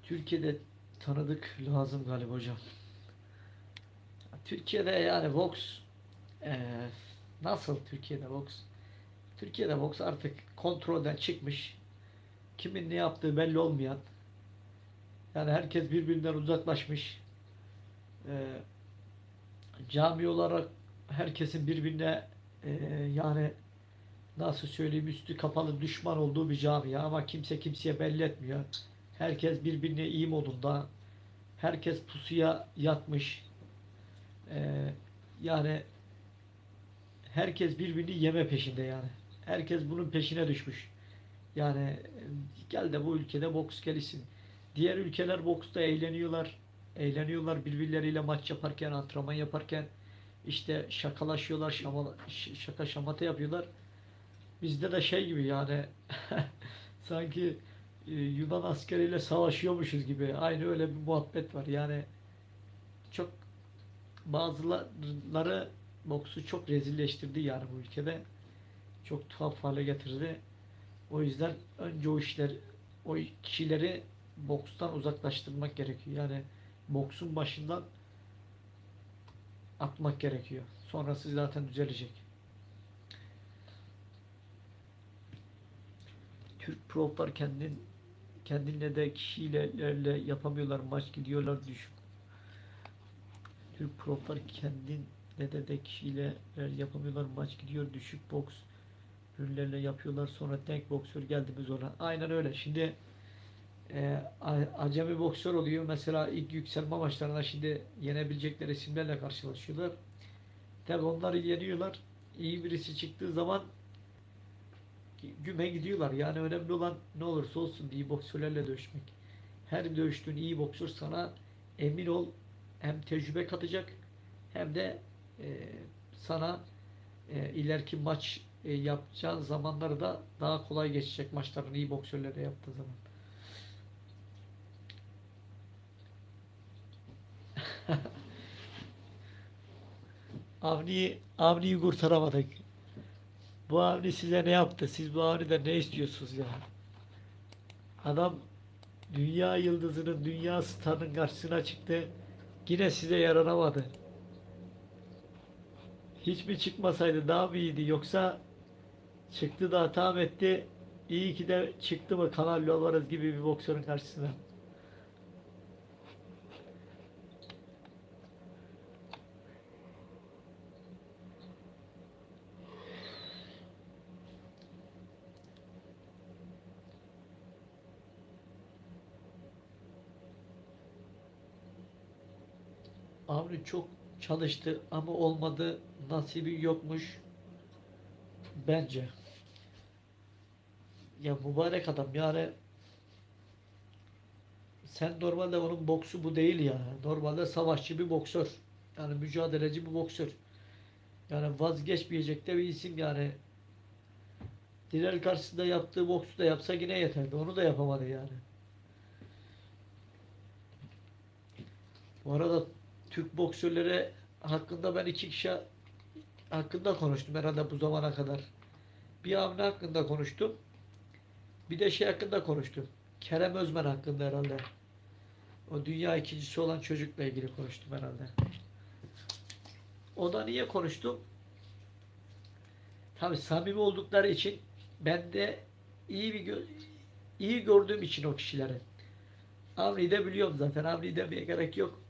Türkiye'de tanıdık lazım galiba hocam. Türkiye'de yani boks eee, nasıl Türkiye'de boks? Türkiye'de boks artık kontrolden çıkmış. Kimin ne yaptığı belli olmayan. Yani herkes birbirinden uzaklaşmış. Eee, cami olarak herkesin birbirine yani nasıl söyleyeyim üstü kapalı düşman olduğu bir camia ama kimse kimseye belli etmiyor. Herkes birbirine iyi modunda. Herkes pusuya yatmış. Eee, yani herkes birbirini yeme peşinde yani. Herkes bunun peşine düşmüş. Yani gel de bu ülkede boks gelişsin. Diğer ülkeler boksta eğleniyorlar. Eğleniyorlar birbirleriyle maç yaparken, antrenman yaparken işte şakalaşıyorlar, şaka şamata yapıyorlar. Bizde de şey gibi yani sanki Yunan askeriyle savaşıyormuşuz gibi. Aynı öyle bir muhabbet var. Yani çok bazıları boksu çok rezilleştirdi yani bu ülkede. Çok tuhaf hale getirdi. O yüzden önce o kişileri bokstan uzaklaştırmak gerekiyor. Yani boksun başından atmak gerekiyor. Sonrası zaten düzelecek. Türk proflar kendinle de kişilerle yapamıyorlar. Maç gidiyorlar düşük. Türk proflar kendinle de kişiyle yapamıyorlar. Maç gidiyor düşük boks ürünlerle yapıyorlar. Sonra denk boksör geldi mi zora. Aynen öyle. Şimdi acemi boksör oluyor. Mesela ilk yükselme maçlarında şimdi yenebilecekleri isimlerle karşılaşıyorlar. Tabi onları yeniyorlar. İyi birisi çıktığı zaman güme gidiyorlar. Yani önemli olan ne olursa olsun iyi boksörlerle dövüşmek. Her dövüştüğün iyi boksör sana emin ol hem tecrübe katacak hem de e, sana ileriki maç yapacağın zamanları da daha kolay geçecek maçların iyi boksörlerle yaptığı zaman. Avni'yi kurtaramadık. Bu Avni size ne yaptı? Siz bu Avni'den ne istiyorsunuz ya? Adam dünya yıldızının, dünya starının karşısına çıktı. Yine size yaranamadı. Hiç mi çıkmasaydı daha mı iyiydi? Yoksa çıktı da hata etti. İyi ki de çıktı mı Kanal Alvarez gibi bir boksörün karşısına. Avni çok çalıştı ama olmadı. Nasibi yokmuş bence. Ya mübarek adam yani sen normalde onun boksu bu değil ya. Normalde savaşçı bir boksör. Yani mücadeleci bir boksör. Yani vazgeçmeyecek de bir isim yani. Direl karşısında yaptığı boksu da yapsa yine yeterdi. Onu da yapamadı yani. Bu arada Türk boksörleri hakkında ben iki kişi hakkında konuştum herhalde bu zamana kadar. Bir Avni hakkında konuştum. Bir de şey hakkında konuştum. Kerem Özmen hakkında herhalde. O dünya ikincisi olan çocukla ilgili konuştum herhalde. O da niye konuştum? Tabii samimi oldukları için ben de iyi gördüğüm için o kişileri. Avni'yi de biliyorum zaten. Avni'yi demeye gerek yok.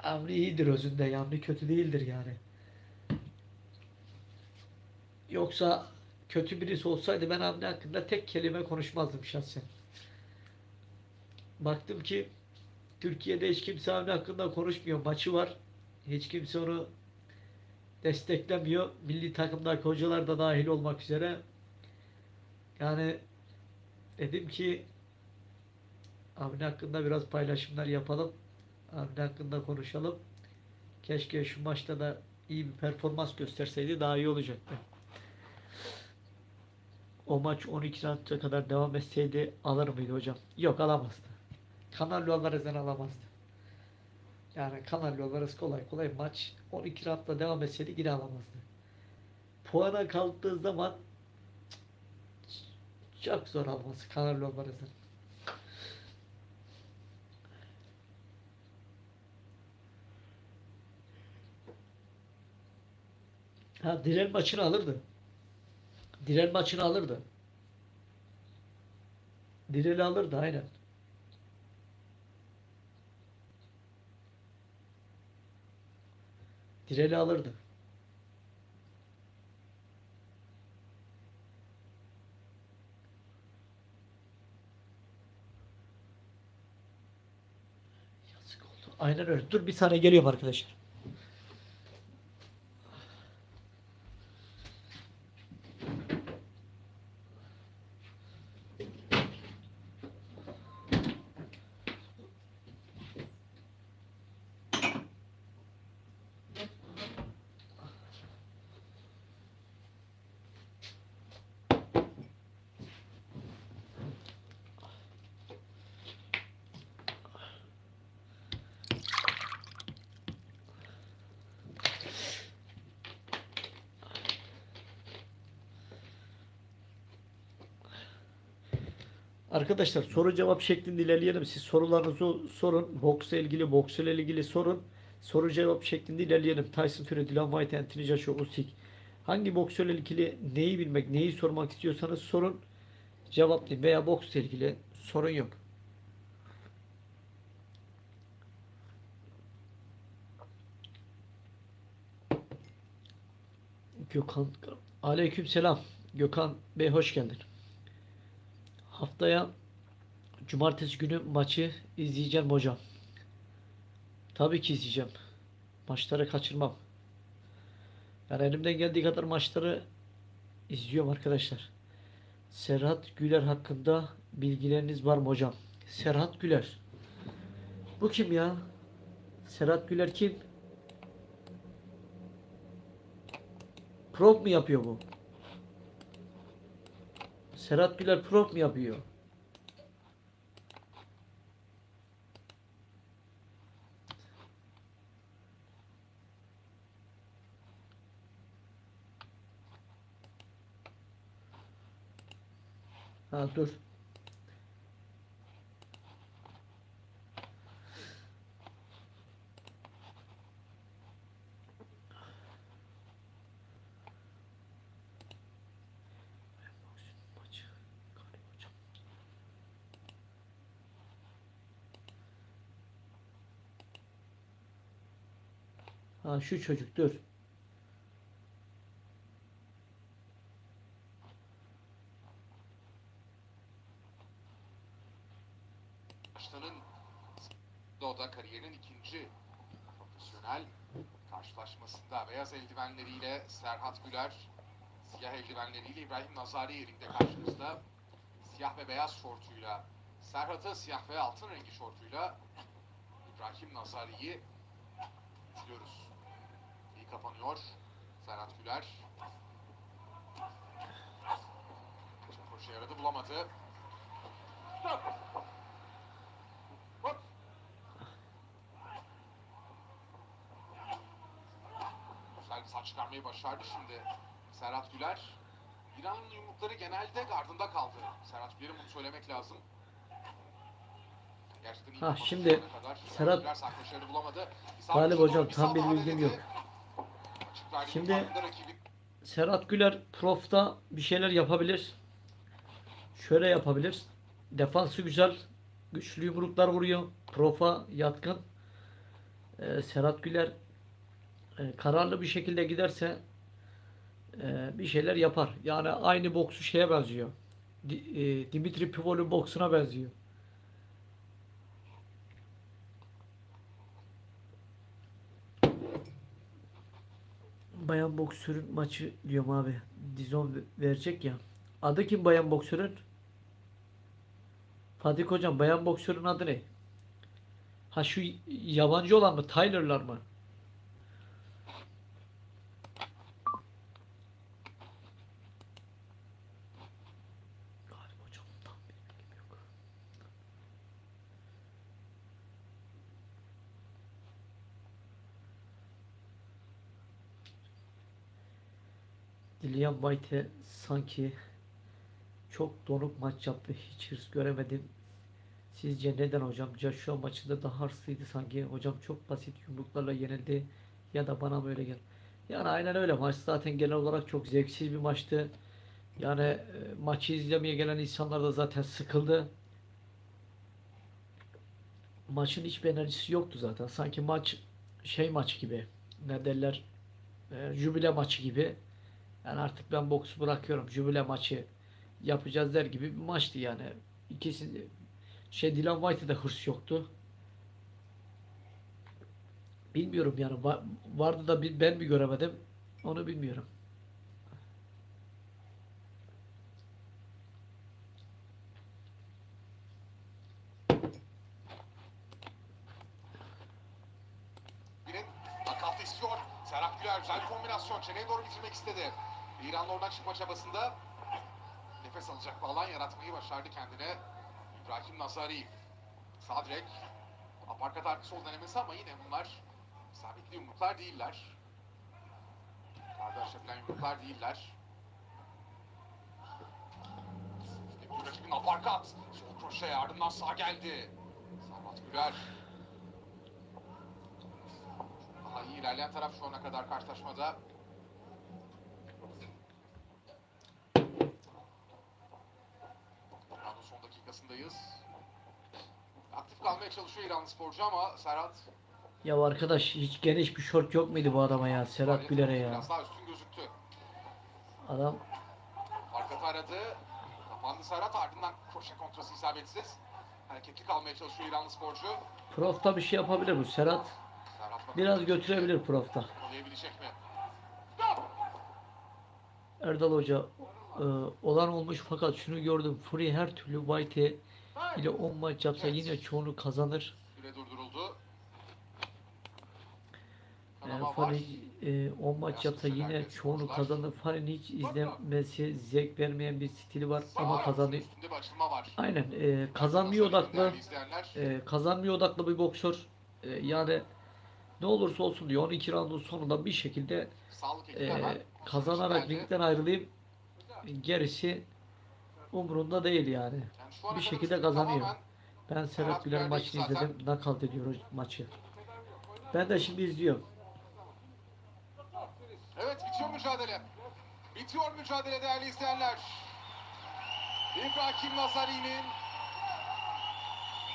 Avni iyidir özünde. Avni kötü değildir yani. Yoksa kötü birisi olsaydı ben Avni hakkında tek kelime konuşmazdım şahsen. Baktım ki Türkiye'de hiç kimse Avni hakkında konuşmuyor. Maçı var. Hiç kimse onu desteklemiyor. Milli takımdaki hocalar da dahil olmak üzere. Yani dedim ki Avni hakkında biraz paylaşımlar yapalım. Avni hakkında konuşalım. Keşke şu maçta da iyi bir performans gösterseydi daha iyi olacaktı. O maç 12 rounda kadar devam etseydi alır mıydı hocam? Yok, alamazdı. Canelo Alvarez'den alamazdı. Yani Canelo Alvarez kolay kolay maç 12 roundda devam etseydi yine alamazdı. Puana kalktığı zaman çok zor alması Canelo Alvarez'den. Ha, Direl maçını alırdı. Direl maçını alırdı. Direl'i alırdı aynen. Direl'i alırdı. Yazık oldu. Aynen öyle. Dur bir saniye geliyorum arkadaşlar. Arkadaşlar soru cevap şeklinde ilerleyelim. Siz sorularınızı sorun. Boksla ilgili, boksla ilgili sorun. Soru cevap şeklinde ilerleyelim. Tyson Fury, Dillian White, Anthony Joshua, Usyk. Hangi boksörle ilgili neyi bilmek, neyi sormak istiyorsanız sorun. Cevaplayın veya boksla ilgili sorun yok. Gökhan, aleykümselam. Gökhan Bey hoş geldin. Haftaya cumartesi günü maçı izleyeceğim hocam. Tabii ki izleyeceğim. Maçları kaçırmam. Yani elimden geldiği kadar maçları izliyorum arkadaşlar. Serhat Güler hakkında bilgileriniz var mı hocam? Serhat Güler. Bu kim ya? Serhat Güler kim? Prop mu yapıyor bu? Serhat Güler prop mu yapıyor? Ha dur. Ha şu çocuk dur. Başkanın Doda kariyerinin ikinci profesyonel karşılaşmasında beyaz eldivenleriyle Serhat Güler, siyah eldivenleriyle İbrahim Nazari ringde karşımızda. Siyah ve beyaz şortuyla Serhat'ı, siyah ve altın rengi şortuyla İbrahim Nazari'yi izliyoruz. İlk kazanıyor. Serhat Güler. Çok hoş yaradı, bulamadı. Hop. Güzel bir saç çıkarmayı başardı şimdi Serhat Güler. İran'ın yumrukları genelde gardında kaldı. Serhat Güler'e bunu söylemek lazım. Gerçekten iyi kapattı Şimdi şu ana kadar. Serhat Güler sert başarılı bulamadı. Galip Doğru hocam bir tam sağ bir daha bilgim yok. denedi. Açık verdi, Şimdi farkında rakibi. Serhat Güler Prof'ta bir şeyler yapabilir. Şöyle yapabilir. Defansı güzel. Güçlü yumruklar vuruyor. Prof'a yatkın. Serhat Güler kararlı bir şekilde giderse bir şeyler yapar. Yani aynı boksu şeye benziyor. Dimitri Pivol'un boksuna benziyor. Bayan boksörün maçı diyorum abi. Dizon verecek ya. Adı kim bayan boksörün? Fatih hocam bayan boksörün adı ne? Ha şu yabancı olan mı? Tyler'lar mı? Galiba hocam tam bir bilgim yok. Dillian White sanki çok donuk maç yaptı. Hiç hırs göremedim. Sizce neden hocam? Joshua maçında daha hırslıydı sanki. Hocam çok basit yumruklarla yenildi. Ya da bana mı öyle gel? Yani aynen öyle. Maç zaten genel olarak çok zevksiz bir maçtı. Yani maçı izlemeye gelen insanlar da zaten sıkıldı. Maçın hiçbir enerjisi yoktu zaten. Sanki maç şey maç gibi. Ne derler? Jübile maçı gibi. Yani artık ben boksu bırakıyorum. Jübile maçı yapacağız der gibi bir maçtı yani. İkisi şey Dylan White'de hırs yoktu. Bilmiyorum yani vardı da ben mi göremedim onu bilmiyorum. Birinin nakavta istiyor. Serhat Güler güzel bir kombinasyon. Çeneye doğru bitirmek istedi. İranlı oradan çıkma çabasında nefes alacak bir alan yaratmayı başardı kendine. İbrahim Nazari. Sağ direk. Aparkat arka sol denemesi ama yine bunlar sabitli yumruklar değiller. Kardeş yapılan yumruklar değiller. Bir rakibin aparkat. Sol kroşe ardından sağ geldi. Serhat Güler. Daha iyi ilerleyen taraf şu ana kadar karşılaşmada. Round'un son dakikasındayız. Aktif kalmaya çalışıyor İranlı sporcu ama Serhat Ya arkadaş hiç geniş bir şort yok muydu bu adama ya? Serhat Güler'e ya. biraz daha üstün gözüktü. Adam Arkada aradı. Kapandı Serhat, ardından kroşe kontrası isabetsiz. Hareketli kalmaya çalışıyor İranlı sporcu. Prof'ta bir şey yapabilir bu Serhat. Serhat bakalım Biraz götürebilir Prof'ta. yakalayabilecek mi? Erdal Hoca olan olmuş fakat şunu gördüm. Fury her türlü White ile 10 maç yapsa Evet. yine çoğunu kazanır. Süre durduruldu. Kanama var. Fury 10 maç yapsa yine çoğunu kazanır. Fury'nin hiç izlemesi zevk vermeyen bir stili var ama Sağ kazanıyor. üstünde bir açılma var. Aynen kazanmaya odaklı Değerli izleyenler. kazanmaya odaklı bir boksör. Yani ne olursa olsun diyor 12 roundun sonunda bir şekilde Sağlık ekibi hemen kazanarak geldi. ringden ayrılayım. Gerisi umurunda değil yani. Yani şu ana Bir kadar şekilde üstünlük kazanıyor. tamamen Ben Serhat Serhat Güler'in Güler'deydi maçını zaten. izledim. Nakavt ediyor o maçı. Ben de şimdi izliyorum. Evet, bitiyor mücadele. Bitiyor mücadele değerli izleyenler. İbrahim Nazari'nin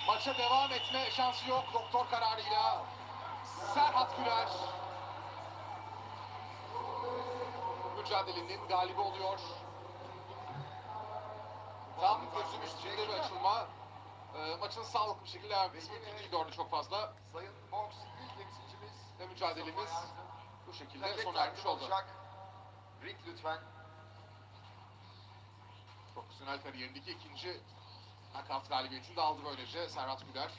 maça devam etme şansı yok. Doktor kararıyla Serhat Güler mücadelenin galibi oluyor. Tam gözüm üstünde bir açılma. Maçın sağlıklı bir şekilde devam etmesi mümkün değil, gördü çok fazla. Sayın Boks ilk temsilcimiz Ve mücadelemiz bu şekilde Devlet sona ermiş takip oldu. olacak. Ring lütfen. Profesyonel kariyerindeki ikinci knockout galibiyetini de aldı böylece Serhat Güler.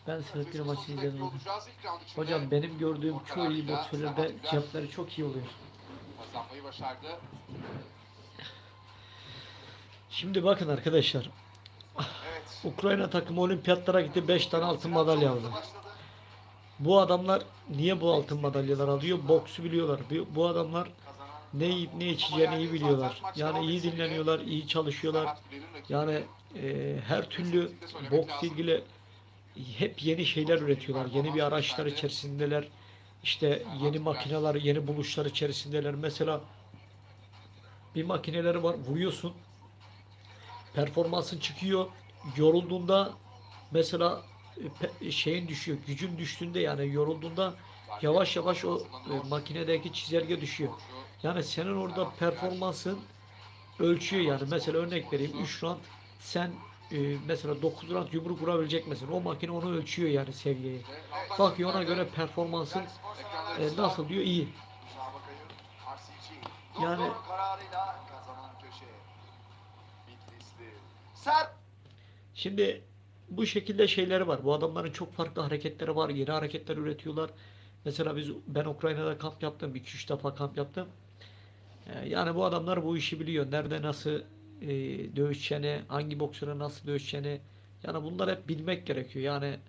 Ben Serhat'le Sözleşme maçı sonunu izledim bekliyor hocam. olacağız. İlk round içinde Hocam benim gördüğüm skor çoğu iyi kararıyla boksörlerde Serhat Güler cepleri çok iyi oluyor. kazanmayı başardı. Şimdi bakın arkadaşlar. Evet. Ukrayna takımı olimpiyatlara gitti, 5 tane altın Biraz madalya çok aldı. hızlı başladı. Bu adamlar niye bu altın madalyalar alıyor? Boksu biliyorlar. Bu adamlar Kazanan ne yiyip ne Ama içeceğini iyi yani biliyorlar. zaten maç Yani devam iyi etse bile dinleniyorlar, iyi çalışıyorlar. Serhat Güler'in rakibi Yani her türlü kesinlikle söylemek boks lazım. ilgili hep yeni şeyler Çok iyi üretiyorlar. Yeni bir performans araçlar gösterdi. içerisindeler. İşte Serhat yeni Güler. makineler, yeni buluşlar içerisindeler. Mesela bir makineleri var, vuruyorsun. Performansın çıkıyor. Yorulduğunda mesela şeyin düşüyor. Gücün düştüğünde yani yorulduğunda yavaş yavaş o makinedeki çizelge düşüyor. Yani senin orada performansın ölçüyor yani. Mesela örnek vereyim, 3 round sen mesela 9 round yumruk vurabilecek misin? O makine onu ölçüyor yani seviyeyi. Bakıyor, ona göre performansın nasıl diyor, iyi. Musabakayı RCG. Yani- Doktorun kararıyla kazanan köşe. Bitlisli. Sert. Şimdi bu şekilde şeyleri var. Bu adamların çok farklı hareketleri var. Yeni hareketler üretiyorlar. Mesela ben Ukrayna'da kamp yaptım. 2-3 defa kamp yaptım. Yani bu adamlar bu işi biliyor. Nerede nasıl dövüşeceğini, hangi boksöre nasıl dövüşeceğini. Yani bunlar hep bilmek gerekiyor. Yani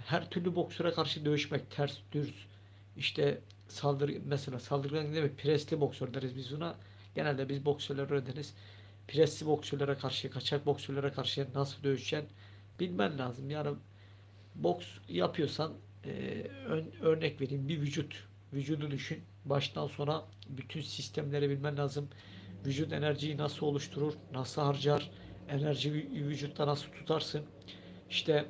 her türlü boksöre karşı dövüşmek, ters, düz, işte mesela saldırgan değil mi? Presli boksör deriz biz buna. Genelde biz boksörler öyle deriz. Presli boksörlere karşı, kaçak boksörlere karşı nasıl dövüşeceksin bilmen lazım. Yani boks yapıyorsan örnek vereyim, bir vücudu düşün. Baştan sona bütün sistemleri bilmen lazım. Vücut enerjiyi nasıl oluşturur, nasıl harcar, enerji vücutta nasıl tutarsın. İşte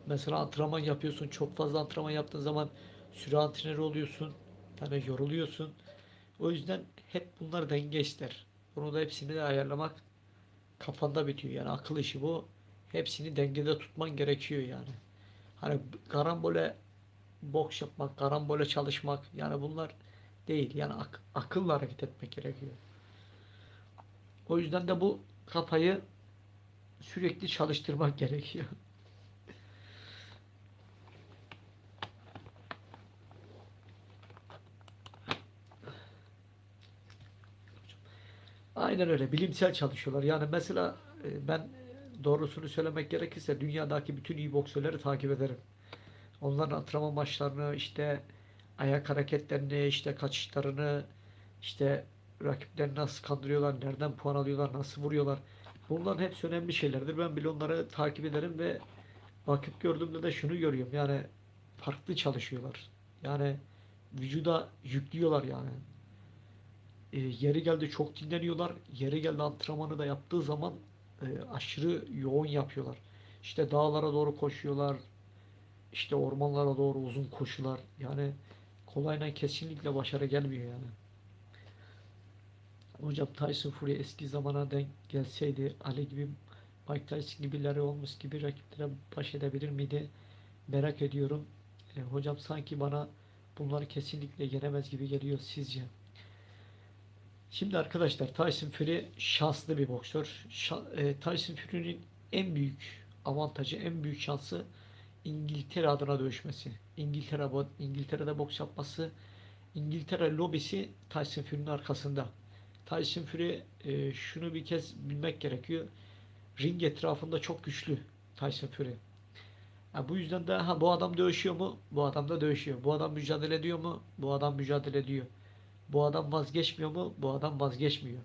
mesela antrenman yapıyorsun. Çok fazla antrenman yaptığın zaman süre antrenörü oluyorsun. Yani yoruluyorsun. O yüzden hep bunlar denge ister. Bunu da hepsini de ayarlamak kafanda bitiyor. Yani akıl işi bu. Hepsini dengede tutman gerekiyor yani. Hani karambole boks yapmak, karambole çalışmak, yani bunlar değil. Yani akılla hareket etmek gerekiyor. O yüzden de bu kafayı sürekli çalıştırmak gerekiyor. Aynen öyle. Bilimsel çalışıyorlar. Yani mesela ben doğrusunu söylemek gerekirse dünyadaki bütün iyi boksörleri takip ederim. Onların antrenman maçlarını, işte ayak hareketlerini, işte kaçışlarını, işte rakiplerini nasıl kandırıyorlar, nereden puan alıyorlar, nasıl vuruyorlar. Bunların hepsi önemli şeylerdir. Ben bile onları takip ederim ve vakit gördüğümde de şunu görüyorum. Yani farklı çalışıyorlar. Yani vücuda yüklüyorlar yani. Yeri geldi çok dinleniyorlar. Yeri geldi antrenmanı da yaptığı zaman aşırı yoğun yapıyorlar. İşte dağlara doğru koşuyorlar. İşte ormanlara doğru uzun koşular. Yani kolayla kesinlikle başarı gelmiyor yani. Hocam Tyson Fury eski zamana denk gelseydi Ali gibi, Mike Tyson gibi, Larry Holmes gibi rakiplere baş edebilir miydi? Merak ediyorum. Hocam sanki bana bunları kesinlikle yenemez gibi geliyor, sizce? Şimdi arkadaşlar, Tyson Fury şanslı bir boksör. Tyson Fury'nin en büyük avantajı, en büyük şansı İngiltere adına dövüşmesi. İngiltere'de boks yapması. İngiltere lobisi Tyson Fury'nin arkasında. Tyson Fury, şunu bir kez bilmek gerekiyor. Ring etrafında çok güçlü Tyson Fury. Bu yüzden de bu adam dövüşüyor mu? Bu adam da dövüşüyor. Bu adam mücadele ediyor mu? Bu adam mücadele ediyor. Bu adam vazgeçmiyor mu? Bu adam vazgeçmiyor.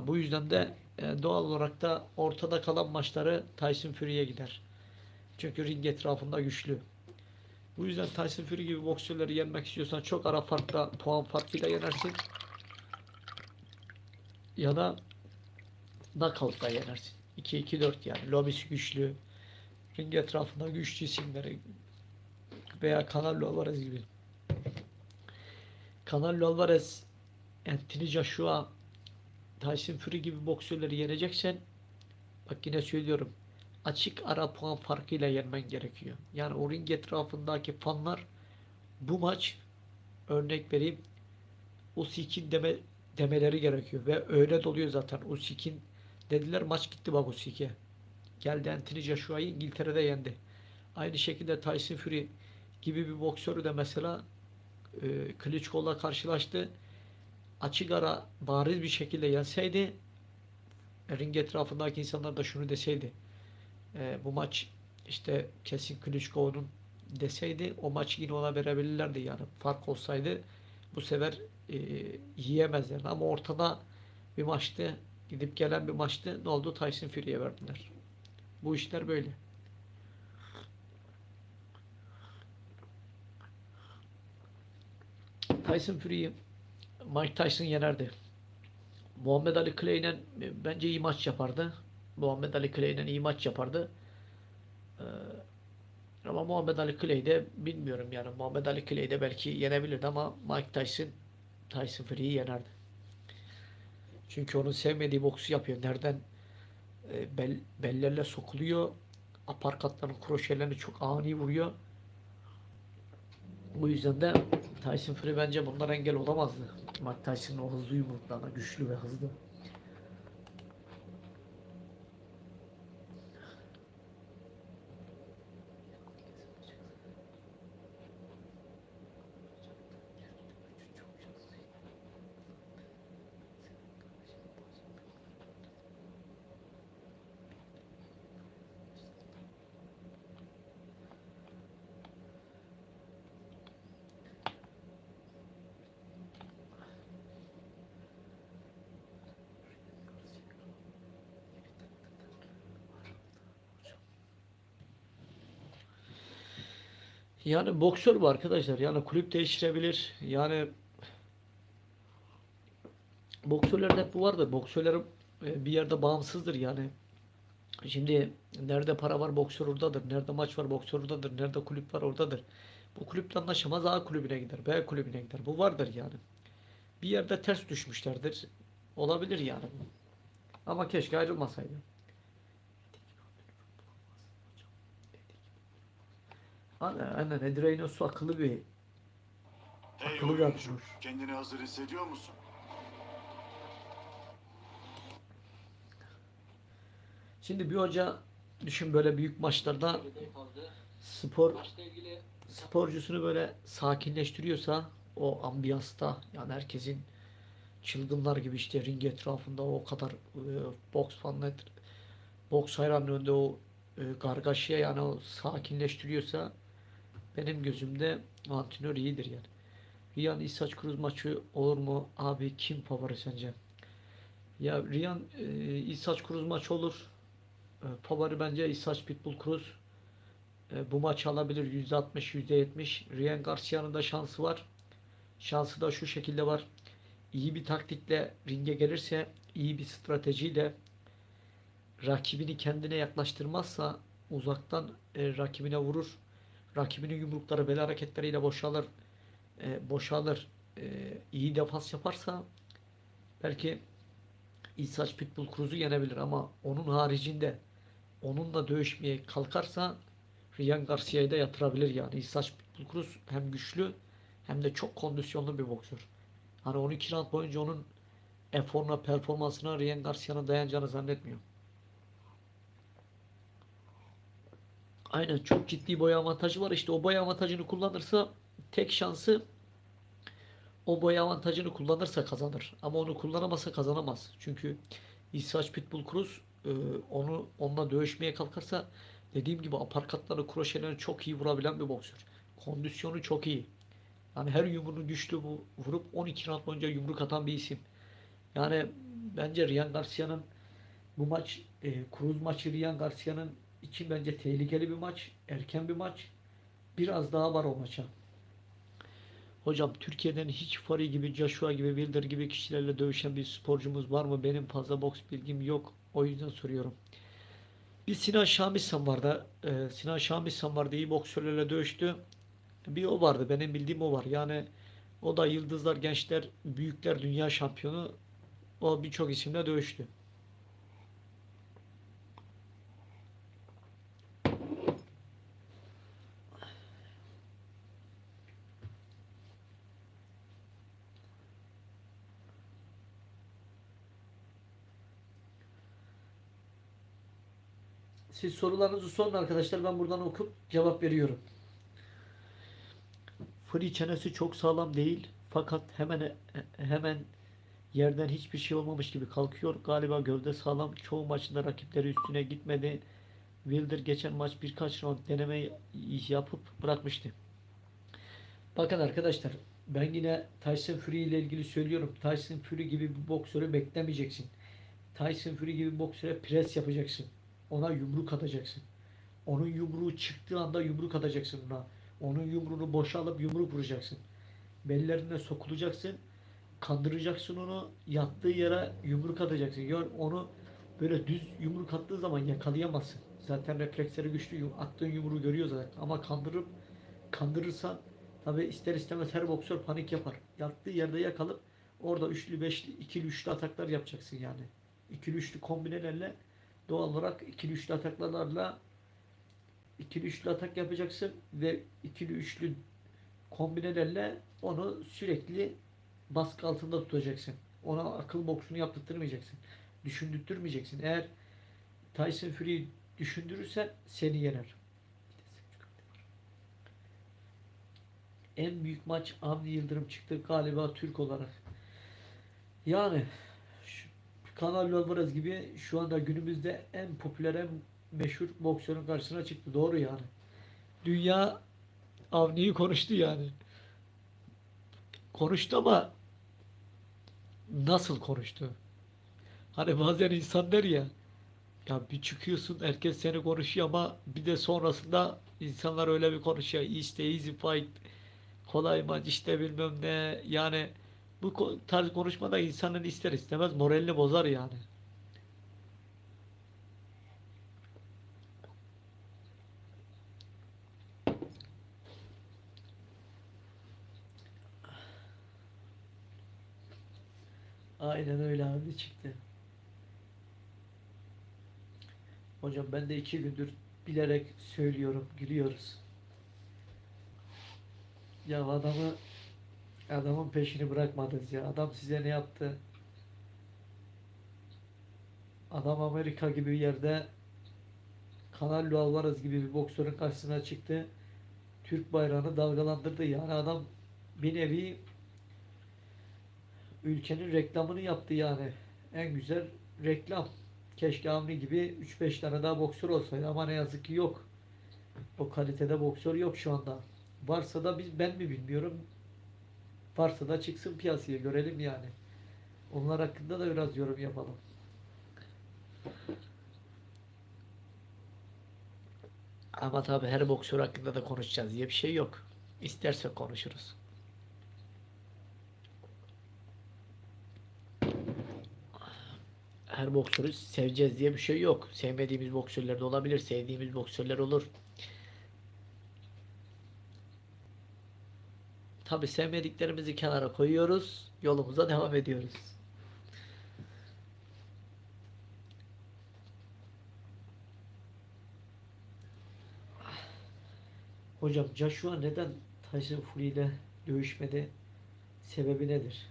Bu yüzden de doğal olarak da ortada kalan maçları Tyson Fury'ye gider. Çünkü ring etrafında güçlü. Bu yüzden Tyson Fury gibi boksörleri yenmek istiyorsan çok ara farkla, puan farkıyla yenersin. Ya da knockout'la yenersin. 2-2-4 yani. Lobisi güçlü. Ring etrafında güçlü isimleri veya Canelo Alvarez gibi. Canelo Alvarez, Anthony Joshua, Tyson Fury gibi boksörleri yeneceksen, bak yine söylüyorum, açık ara puan farkıyla yenmen gerekiyor. Yani o ring etrafındaki fanlar bu maç, örnek vereyim, Usyk'in demeleri gerekiyor ve öyle doluyor zaten. Usyk'in dediler, maç gitti bak Usyk'e. Geldi Anthony Joshua'yı İngiltere'de yendi. Aynı şekilde Tyson Fury gibi bir boksörü de mesela Klitschko'la karşılaştı. Açık ara bariz bir şekilde yenseydi, ring etrafındaki insanlar da şunu deseydi: bu maç işte kesin Klitschko'nun deseydi, o maçı yine ona verebilirlerdi yani. Fark olsaydı bu sefer e, yiyemezler. Ama ortada bir maçtı. Gidip gelen bir maçtı. Ne oldu? Tyson Fury'ye verdiler. Bu işler böyle. Tyson Fury'yi Mike Tyson yenerdi. Muhammed Ali Clay'le bence iyi maç yapardı. Muhammed Ali Clay'le iyi maç yapardı. Ama Muhammed Ali Clay de bilmiyorum yani. Muhammed Ali Clay de belki yenebilirdi ama Mike Tyson Fury'yi yenerdi. Çünkü onun sevmediği boksu yapıyor. Nereden bellerle sokuluyor. Aparkatların kroşelerini çok ani vuruyor. Bu yüzden de Tyson Fury bence bunlara engel olamazdı. Mike Tyson'ın o hızlı yumruklarına, güçlü ve hızlı. Yani boksör bu arkadaşlar. Yani kulüp değiştirebilir. Yani boksörlerde hep bu vardır. Boksörler bir yerde bağımsızdır yani. Şimdi nerede para var boksör oradadır. Nerede maç var boksör oradadır. Nerede kulüp var oradadır. Bu kulüple anlaşamaz, A kulübüne gider. B kulübüne gider. Bu vardır yani. Bir yerde ters düşmüşlerdir. Olabilir yani. Ama keşke ayrılmasaydı. Aynen Eddie Reynoso akıllı bir Hey akıllı bir oyuncu, atıyor. kendini hazır hissediyor musun? Şimdi bir hoca düşün, böyle büyük maçlarda spor sporcusunu böyle sakinleştiriyorsa, o ambiyansta yani herkesin çılgınlar gibi işte ring etrafında o kadar boks fanları, boks hayranı önünde o gargaşya yani o sakinleştiriyorsa, benim gözümde antrenör iyidir yani. Ryan İsaç Cruz maçı olur mu? Abi kim favori sence? Ya Ryan İsaç Cruz maçı olur. Favori bence İsaç Pitbull Cruz. Bu maçı alabilir %60, %70. Ryan Garcia'nın da şansı var. Şansı da şu şekilde var: İyi bir taktikle ringe gelirse, iyi bir stratejiyle rakibini kendine yaklaştırmazsa, uzaktan rakibine vurur. Rakibinin yumrukları, bel hareketleriyle boşalır. İyi defans yaparsa belki İsaç Pitbull Cruz'u yenebilir ama onun haricinde onunla dövüşmeye kalkarsa Ryan Garcia'yı da yatırabilir yani. İsaç Pitbull Cruz hem güçlü hem de çok kondisyonlu bir boksör. Hani 12 round boyunca onun eforuna, performansına Ryan Garcia'nın dayanacağını zannetmiyorum. Aynen, çok ciddi boy avantajı var. İşte o boy avantajını kullanırsa, tek şansı o boy avantajını kullanırsa kazanır. Ama onu kullanamazsa kazanamaz. Çünkü İsaç Pitbull Cruz onunla dövüşmeye kalkarsa, dediğim gibi aparkatları, kroşelerini çok iyi vurabilen bir boksör. Kondisyonu çok iyi. Yani her yumruğunu güçlü vurup 12 round boyunca yumruk atan bir isim. Yani bence Ryan Garcia'nın bu maç, Cruz maçı Ryan Garcia'nın için bence tehlikeli bir maç. Erken bir maç. Biraz daha var o maça. Hocam Türkiye'den hiç Fury gibi, Joshua gibi, Wilder gibi kişilerle dövüşen bir sporcumuz var mı? Benim fazla boks bilgim yok. O yüzden soruyorum. Bir Sinan Şahmisan vardı. Sinan Şahmisan vardı. İyi boksörlerle dövüştü. Bir o vardı. Benim bildiğim o var. Yani o da Yıldızlar, Gençler, Büyükler Dünya Şampiyonu. O birçok isimle dövüştü. Siz sorularınızı sorun arkadaşlar. Ben buradan okup cevap veriyorum. Fury çenesi çok sağlam değil. Fakat hemen yerden hiçbir şey olmamış gibi kalkıyor. Galiba gövde sağlam. Çoğu maçında rakipleri üstüne gitmedi. Wilder geçen maç birkaç round deneme yapıp bırakmıştı. Bakın arkadaşlar, ben yine Tyson Fury ile ilgili söylüyorum. Tyson Fury gibi bir boksörü beklemeyeceksin. Tyson Fury gibi bir boksöre pres yapacaksın. Ona yumruk atacaksın. Onun yumruğu çıktığı anda yumruk atacaksın ona. Onun yumruğunu boşa alıp yumruk vuracaksın. Bellerine sokulacaksın. Kandıracaksın onu. Yattığı yere yumruk atacaksın. Onu böyle düz yumruk attığı zaman yakalayamazsın. Zaten refleksleri güçlü. Attığın yumruğu görüyor zaten. Ama kandırırsan tabi ister istemez her boksör panik yapar. Yattığı yerde yakalıp orada üçlü, beşli, ikili, üçlü ataklar yapacaksın yani. İkili, üçlü kombinelerle doğal olarak ikili, üçlü atak yapacaksın ve ikili, üçlü kombinelerle onu sürekli baskı altında tutacaksın. Ona akıl boksunu yaptırtmayacaksın. Düşündürtmeyeceksin. Eğer Tyson Fury'yi düşündürürsen seni yener. En büyük maç Avni Yıldırım çıktı galiba Türk olarak. Yani Canelo Alvarez gibi şu anda günümüzde en popüler, en meşhur boksörün karşısına çıktı. Doğru yani. Dünya Avni'yi konuştu yani. Konuştu ama nasıl konuştu? Hani bazen insan der ya, ya bir çıkıyorsun herkes seni konuşuyor ama bir de sonrasında insanlar öyle bir konuşuyor. İşte easy fight, kolay maç, işte bilmem ne. Yani bu tarz konuşmada insanın ister istemez moralini bozar yani. Aynen öyle abi çıktı. Hocam ben de 2 gündür bilerek söylüyorum, gülüyoruz. Ya adamın peşini bırakmadınız ya. Adam size ne yaptı? Adam Amerika gibi bir yerde Canelo Alvarez gibi bir boksörün karşısına çıktı. Türk bayrağını dalgalandırdı. Yani adam bir nevi ülkenin reklamını yaptı yani. En güzel reklam. Keşke Avni gibi 3-5 tane daha boksör olsaydı ama ne yazık ki yok. O kalitede boksör yok şu anda. Varsa da ben mi bilmiyorum. Varsa da çıksın piyasaya görelim yani. Onlar hakkında da biraz yorum yapalım. Ama tabii her boksör hakkında da konuşacağız diye bir şey yok. İsterse konuşuruz. Her boksörü seveceğiz diye bir şey yok. Sevmediğimiz boksörler de olabilir, sevdiğimiz boksörler olur. Tabii sevmediklerimizi kenara koyuyoruz, yolumuza devam ediyoruz. Hocam Joshua neden Tyson Fury ile dövüşmedi? Sebebi nedir?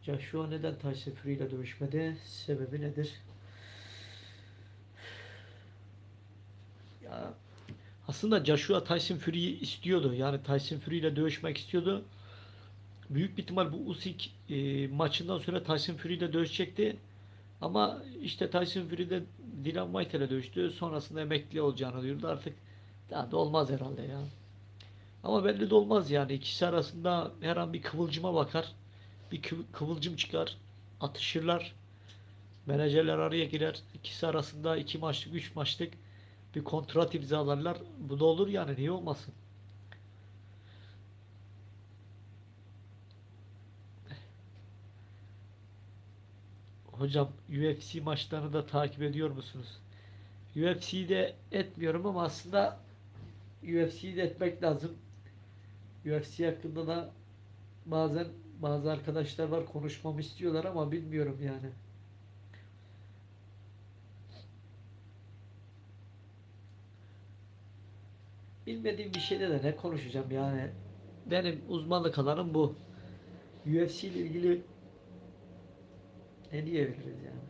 Joshua neden Tyson Fury ile dövüşmedi? Sebebi nedir? Ya aslında Joshua Tyson Fury'yi istiyordu. Yani Tyson Fury ile dövüşmek istiyordu. Büyük bir ihtimal bu Usyk maçından sonra Tyson Fury ile dövüşecekti. Ama işte Tyson Fury de Dillian Whyte ile dövüştü. Sonrasında emekli olacağını duyurdu. Artık daha da olmaz herhalde ya. Ama belli de olmaz yani. İkisi arasında her an bir kıvılcıma bakar. Bir kıvılcım çıkar. Atışırlar. Menajerler araya girer. İkisi arasında 2 maçlık, 3 maçlık bir kontrat imzalarlar. Bu da olur yani. Niye olmasın? Hocam UFC maçlarını da takip ediyor musunuz? UFC'yi de etmiyorum ama aslında UFC'yi de etmek lazım. UFC hakkında da bazen bazı arkadaşlar var konuşmamı istiyorlar ama bilmiyorum yani. Bilmediğim bir şeyde de ne konuşacağım yani. Benim uzmanlık alanım bu. UFC ile ilgili ne diyebiliriz yani?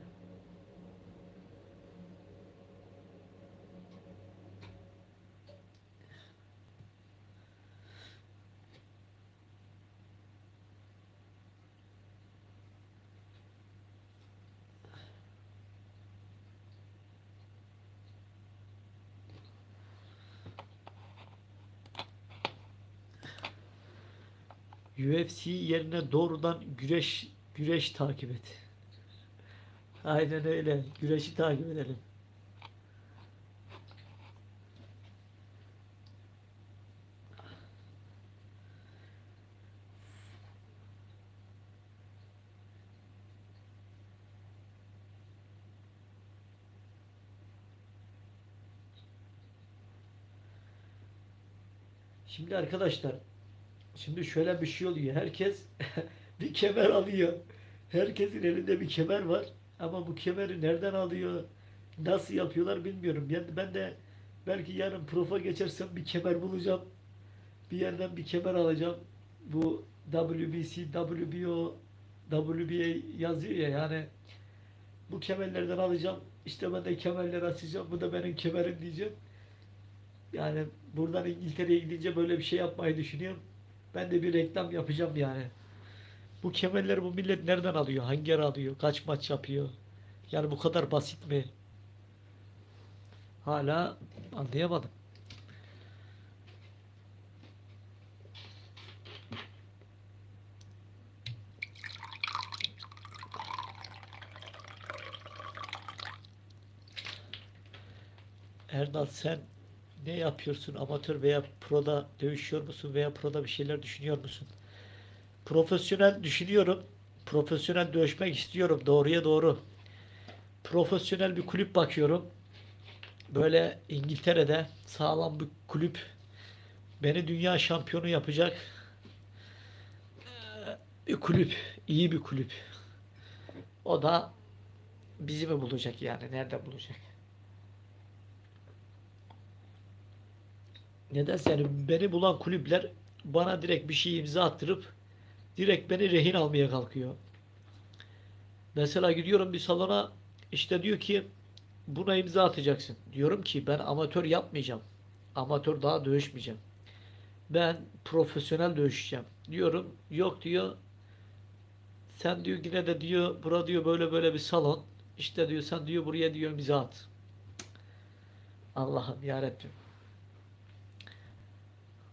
UFC yerine doğrudan güreş takip et. Aynen öyle. Güreşi takip edelim. Şimdi arkadaşlar, şimdi şöyle bir şey oluyor. Herkes bir kemer alıyor. Herkesin elinde bir kemer var. Ama bu kemeri nereden alıyor? Nasıl yapıyorlar bilmiyorum. Ben de belki yarın profa geçersem bir kemer bulacağım. Bir yerden bir kemer alacağım. Bu WBC, WBO, WBA yazıyor ya, yani bu kemerlerden alacağım. İşte ben de kemerleri açacağım. Bu da benim kemerim diyeceğim. Yani buradan İngiltere'ye gidince böyle bir şey yapmayı düşünüyorum. Ben de bir reklam yapacağım yani. Bu kemerleri bu millet nereden alıyor? Hangi ara alıyor? Kaç maç yapıyor? Yani bu kadar basit mi? Hala anlayamadım. Erdal, sen ne yapıyorsun? Amatör veya proda dövüşüyor musun? Veya proda bir şeyler düşünüyor musun? Profesyonel düşünüyorum. Profesyonel dövüşmek istiyorum. Doğruya doğru. Profesyonel bir kulüp bakıyorum. Böyle İngiltere'de sağlam bir kulüp beni dünya şampiyonu yapacak bir kulüp. İyi bir kulüp. O da bizi mi bulacak yani? Nerede bulacak? Nedense yani beni bulan kulüpler bana direkt bir şey imza attırıp direkt beni rehin almaya kalkıyor. Mesela gidiyorum bir salona, işte diyor ki buna imza atacaksın. Diyorum ki ben amatör yapmayacağım. Amatör daha dövüşmeyeceğim. Ben profesyonel dövüşeceğim. Diyorum yok diyor. Sen diyor yine de diyor bura diyor böyle böyle bir salon. İşte diyor sen diyor buraya diyor imza at. Allah'ım yarabbim.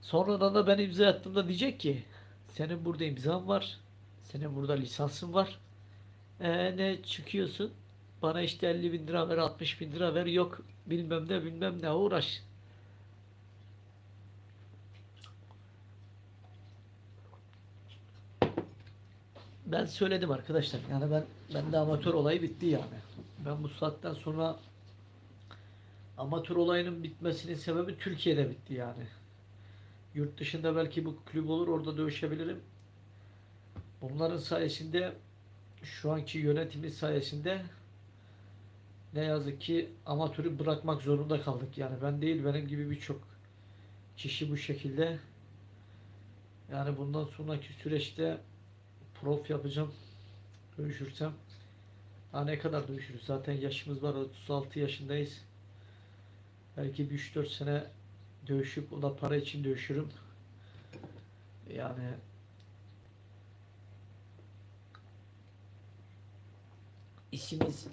Sonradan da ben imza attığımda diyecek ki senin burada imzan var. Senin burada lisansın var. Ne çıkıyorsun? Bana işte 50 bin lira ver, 60 bin lira ver. Yok bilmem ne bilmem ne uğraş. Ben söyledim arkadaşlar. Yani ben de amatör olayı bitti yani. Ben bu saatten sonra amatör olayının bitmesinin sebebi Türkiye'de bitti yani. Yurt dışında belki bu kulüp olur, orada dövüşebilirim. Bunların sayesinde, şu anki yönetimin sayesinde ne yazık ki amatörü bırakmak zorunda kaldık. Yani ben değil, benim gibi birçok kişi bu şekilde. Yani bundan sonraki süreçte prof yapacağım. Dövüşürsem. Ha, ne kadar dövüşürüz? Zaten yaşımız var. 36 yaşındayız. Belki bir 3-4 sene dövüşüp o da para için dövüşürüm. Yani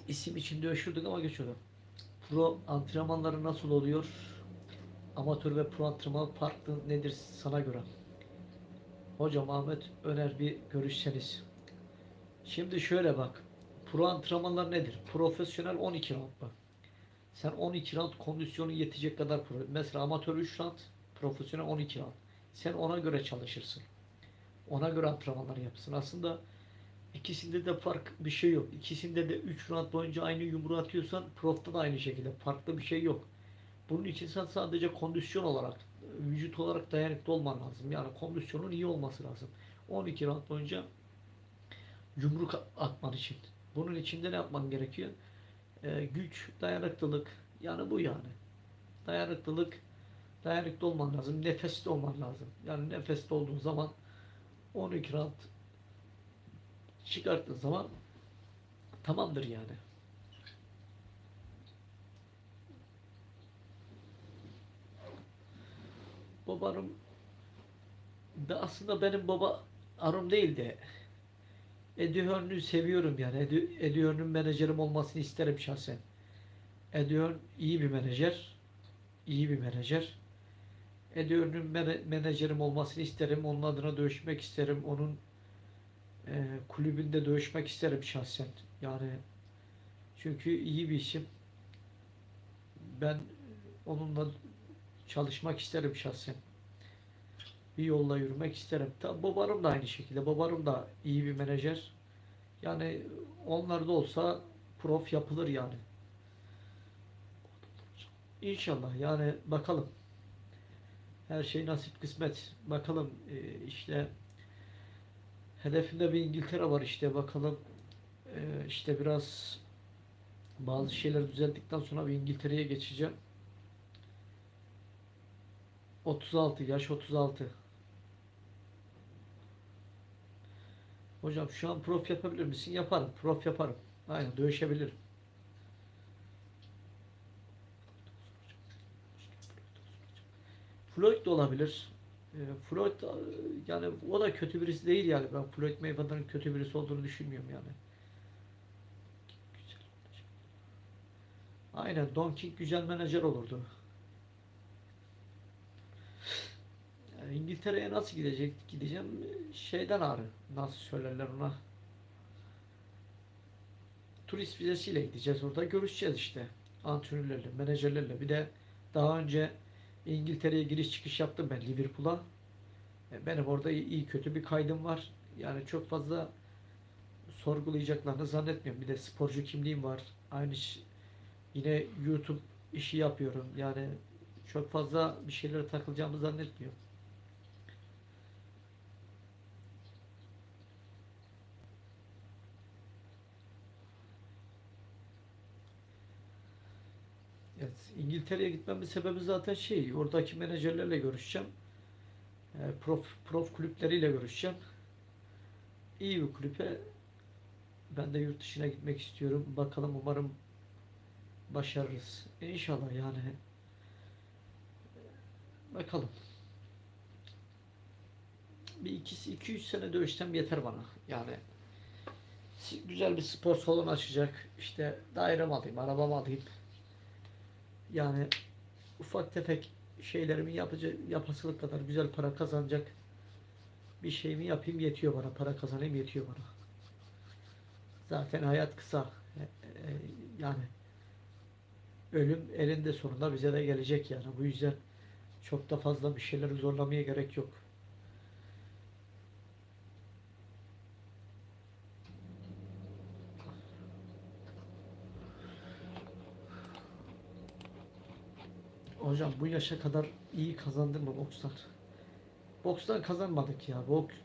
isim için dövüşürdük ama geçiyorum. Pro antrenmanları nasıl oluyor? Amatör ve pro antrenman farklı nedir sana göre? Hocam Ahmet Öner, bir görüşseniz. Şimdi şöyle bak. Pro antrenmanlar nedir? Profesyonel 12 round bak. Sen 12 round kondisyonu yetecek kadar pro. Mesela amatör 3 round, profesyonel 12 round. Sen ona göre çalışırsın. Ona göre antrenmanlar yapsın. Aslında ikisinde de fark bir şey yok. İkisinde de 3 round boyunca aynı yumruğu atıyorsan profta da aynı şekilde. Farklı bir şey yok. Bunun için sen sadece kondisyon olarak, vücut olarak dayanıklı olman lazım. Yani kondisyonun iyi olması lazım. 12 round boyunca yumruk atman için. Bunun için de ne yapman gerekiyor? Güç, dayanıklılık. Yani bu yani. Dayanıklılık, dayanıklı olman lazım. Nefesli olman lazım. Yani nefesli olduğun zaman 12 round çıkarttığın zaman tamamdır yani. Babanım da aslında benim baba arım değil de Eddie Hearn'ü seviyorum yani. Eddie Hearn'ün menajerim olmasını isterim şahsen. Eddie Hearn iyi bir menajer. İyi bir menajer. Ediyor'un menajerim olmasını isterim. Onun adına dövüşmek isterim. Onun kulübünde dövüşmek isterim şahsen. Yani çünkü iyi bir isim. Ben onunla çalışmak isterim şahsen. Bir yolla yürümek isterim. Tabi babarım da aynı şekilde. Babarım da iyi bir menajer. Yani onlar da olsa prof yapılır yani. İnşallah yani bakalım. Her şey nasip kısmet. Bakalım işte hedefimde bir İngiltere var işte bakalım. İşte biraz bazı şeyler düzeldikten sonra bir İngiltere'ye geçeceğim. 36 yaş 36. Hocam şu an prof yapabilir misin? Yaparım. Prof yaparım. Aynen dövüşebilirim. Floyd da olabilir. Floyd yani o da kötü birisi değil yani. Ben Floyd Mayweather'ın kötü birisi olduğunu düşünmüyorum yani. Aynen Don King güzel menajer olurdu. Yani İngiltere'ye nasıl gideceğim? Şeyden ağrı. Nasıl söylerler ona? Turist vizesiyle gideceğiz. Orada görüşeceğiz işte. Antrenörlerle, menajerlerle. Bir de daha önce İngiltere'ye giriş çıkış yaptım ben Liverpool'a. Benim orada iyi kötü bir kaydım var. Yani çok fazla sorgulayacaklarını zannetmiyorum. Bir de sporcu kimliğim var. Yine YouTube işi yapıyorum. Yani çok fazla bir şeylere takılacağımı zannetmiyorum. Evet, İngiltere'ye gitmemin sebebi zaten oradaki menajerlerle görüşeceğim. Prof kulüpleriyle görüşeceğim. İyi bir kulüpe ben de yurt dışına gitmek istiyorum. Bakalım umarım başarırız. İnşallah yani. Bakalım. Bir iki üç sene dövüşsem yeter bana. Yani güzel bir spor salonu açacak. İşte dairem alayım, arabam alayım. Yani ufak tefek şeylerimi yapasılık kadar güzel para kazanacak bir şeyimi yapayım yetiyor bana. Para kazanayım yetiyor bana. Zaten hayat kısa. Yani ölüm elinde sonunda bize de gelecek yani. Bu yüzden çok da fazla bir şeyleri zorlamaya gerek yok. Hocam bu yaşa kadar iyi kazandım mı bokstan? Bokstan kazanmadık ya.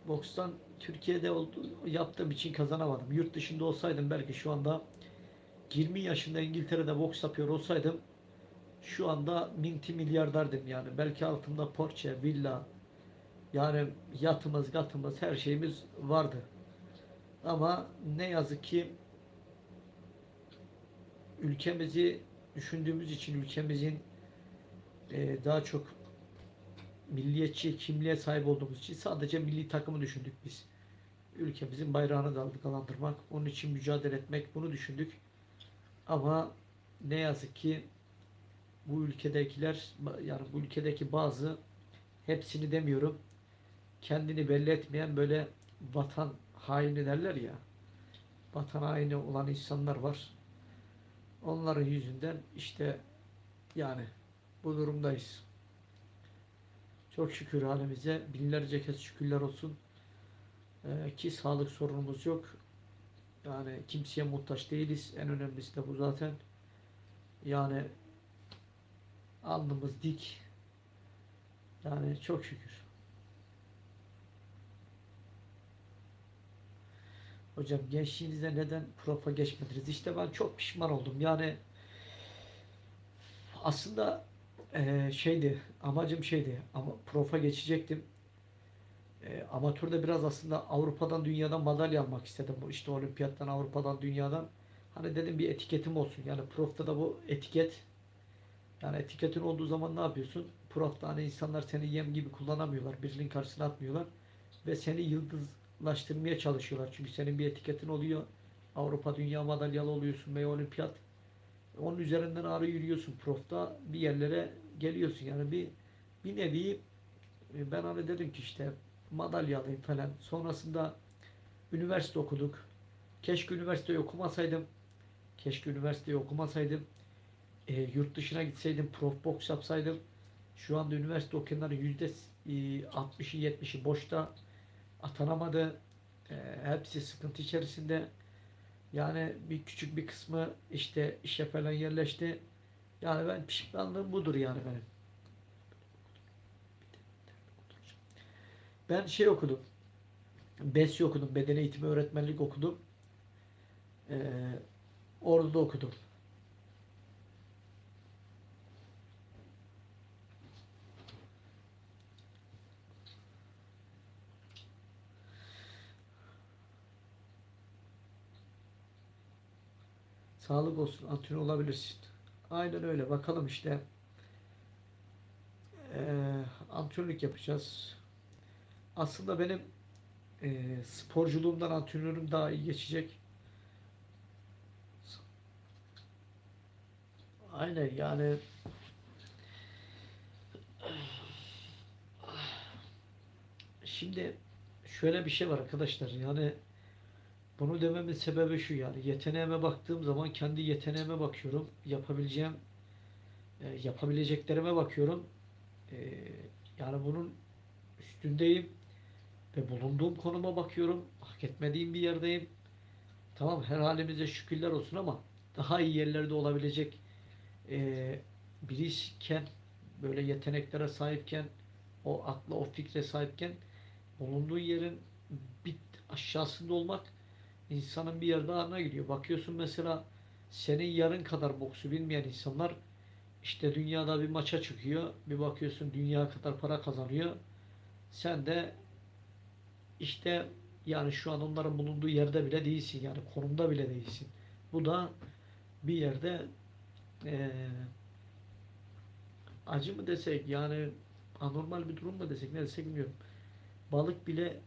Bokstan Türkiye'de yaptığım için kazanamadım. Yurt dışında olsaydım belki şu anda 20 yaşında İngiltere'de boks yapıyor olsaydım şu anda minti milyarderdim yani. Belki altımda Porsche, villa, yani yatımız, her şeyimiz vardı. Ama ne yazık ki ülkemizi düşündüğümüz için ülkemizin daha çok milliyetçi kimliğe sahip olduğumuz için sadece milli takımı düşündük biz. Ülkemizin bayrağını dalgalandırmak, onun için mücadele etmek bunu düşündük. Ama ne yazık ki bu ülkedekiler yani bu ülkedeki bazı hepsini demiyorum kendini belli etmeyen böyle vatan haini derler ya vatan haini olan insanlar var. Onların yüzünden işte yani bu durumdayız. Çok şükür halimize binlerce kez şükürler olsun ki sağlık sorunumuz yok. Yani kimseye muhtaç değiliz. En önemlisi de bu zaten. Yani alnımız dik. Yani çok şükür. Hocam gençliğinizde neden profa geçmediniz? İşte ben çok pişman oldum. Yani aslında amacım ama profa geçecektim. Amatörde biraz aslında Avrupa'dan dünyadan madalya almak istedim. Bu işte olimpiyattan Avrupa'dan dünyadan. Hani dedim bir etiketim olsun. Yani profta da bu etiket yani etiketin olduğu zaman ne yapıyorsun? Profta hani insanlar seni yem gibi kullanamıyorlar. Birinin karşısına atmıyorlar. Ve seni yıldızlaştırmaya çalışıyorlar. Çünkü senin bir etiketin oluyor. Avrupa dünya madalyalı oluyorsun veya olimpiyat. Onun üzerinden ağrı yürüyorsun profta. Bir yerlere geliyorsun. Yani bir bir nevi ben hani dedim ki işte madalya alayım falan. Sonrasında üniversite okuduk. Keşke üniversiteyi okumasaydım. Keşke üniversiteyi okumasaydım. Yurt dışına gitseydim, prof boks yapsaydım. Şu anda üniversite okuyanların %60'ı 70'i boşta, atanamadı. Hepsi sıkıntı içerisinde. Yani bir küçük bir kısmı işte işe falan yerleşti. Yani ben pişmanlığım budur yani benim. Ben şey okudum. BES'i okudum. Beden eğitimi öğretmenlik okudum. Ee, Orada okudum. Sağlık olsun. Antrenör olabilirsin. Aynen öyle. Bakalım işte. Antrenörlük yapacağız. Aslında benim sporculuğumdan antrenörüm daha iyi geçecek. Aynen yani şimdi şöyle bir şey var arkadaşlar. Yani bunu dememin sebebi şu, yani yeteneğime baktığım zaman kendi yeteneğime bakıyorum. Yapabileceklerime bakıyorum. E, Yani bunun üstündeyim ve bulunduğum konuma bakıyorum. Hak etmediğim bir yerdeyim. Tamam, her halimize şükürler olsun ama daha iyi yerlerde olabilecek e, biriyken, böyle yeteneklere sahipken, o akla, o fikre sahipken bulunduğu yerin bir aşağısında olmak insanın bir yerde ağrına gidiyor. Bakıyorsun mesela senin yarın kadar boksu bilmeyen insanlar işte dünyada bir maça çıkıyor. Bir bakıyorsun dünya kadar para kazanıyor. Sen de işte yani şu an onların bulunduğu yerde bile değilsin, yani konumda bile değilsin. Bu da bir yerde eee, acı mı desek, yani anormal bir durum mu desek, ne desek bilmiyorum. Balık bile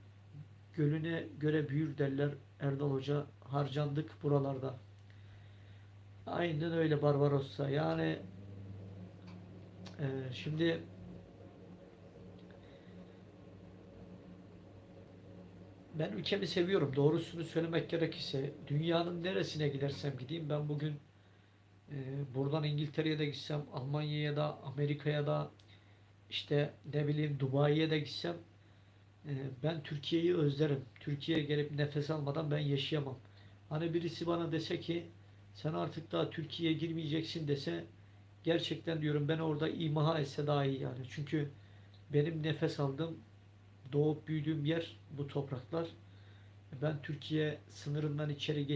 gölüne göre büyür derler Erdal Hoca. Harcandık buralarda. Aynen öyle Barbarossa. Yani şimdi ben ülkemi seviyorum. Doğrusunu söylemek gerekirse dünyanın neresine gidersem gideyim, ben bugün buradan İngiltere'ye de gitsem, Almanya'ya da, Amerika'ya da, işte ne bileyim Dubai'ye de gitsem e, ben Türkiye'yi özlerim. Türkiye'ye gelip nefes almadan ben yaşayamam. Hani birisi bana dese ki sen artık daha Türkiye'ye girmeyeceksin dese, gerçekten diyorum ben orada imaha etse daha iyi yani. Çünkü benim nefes aldığım, doğup büyüdüğüm yer bu topraklar. Ben Türkiye sınırından içeri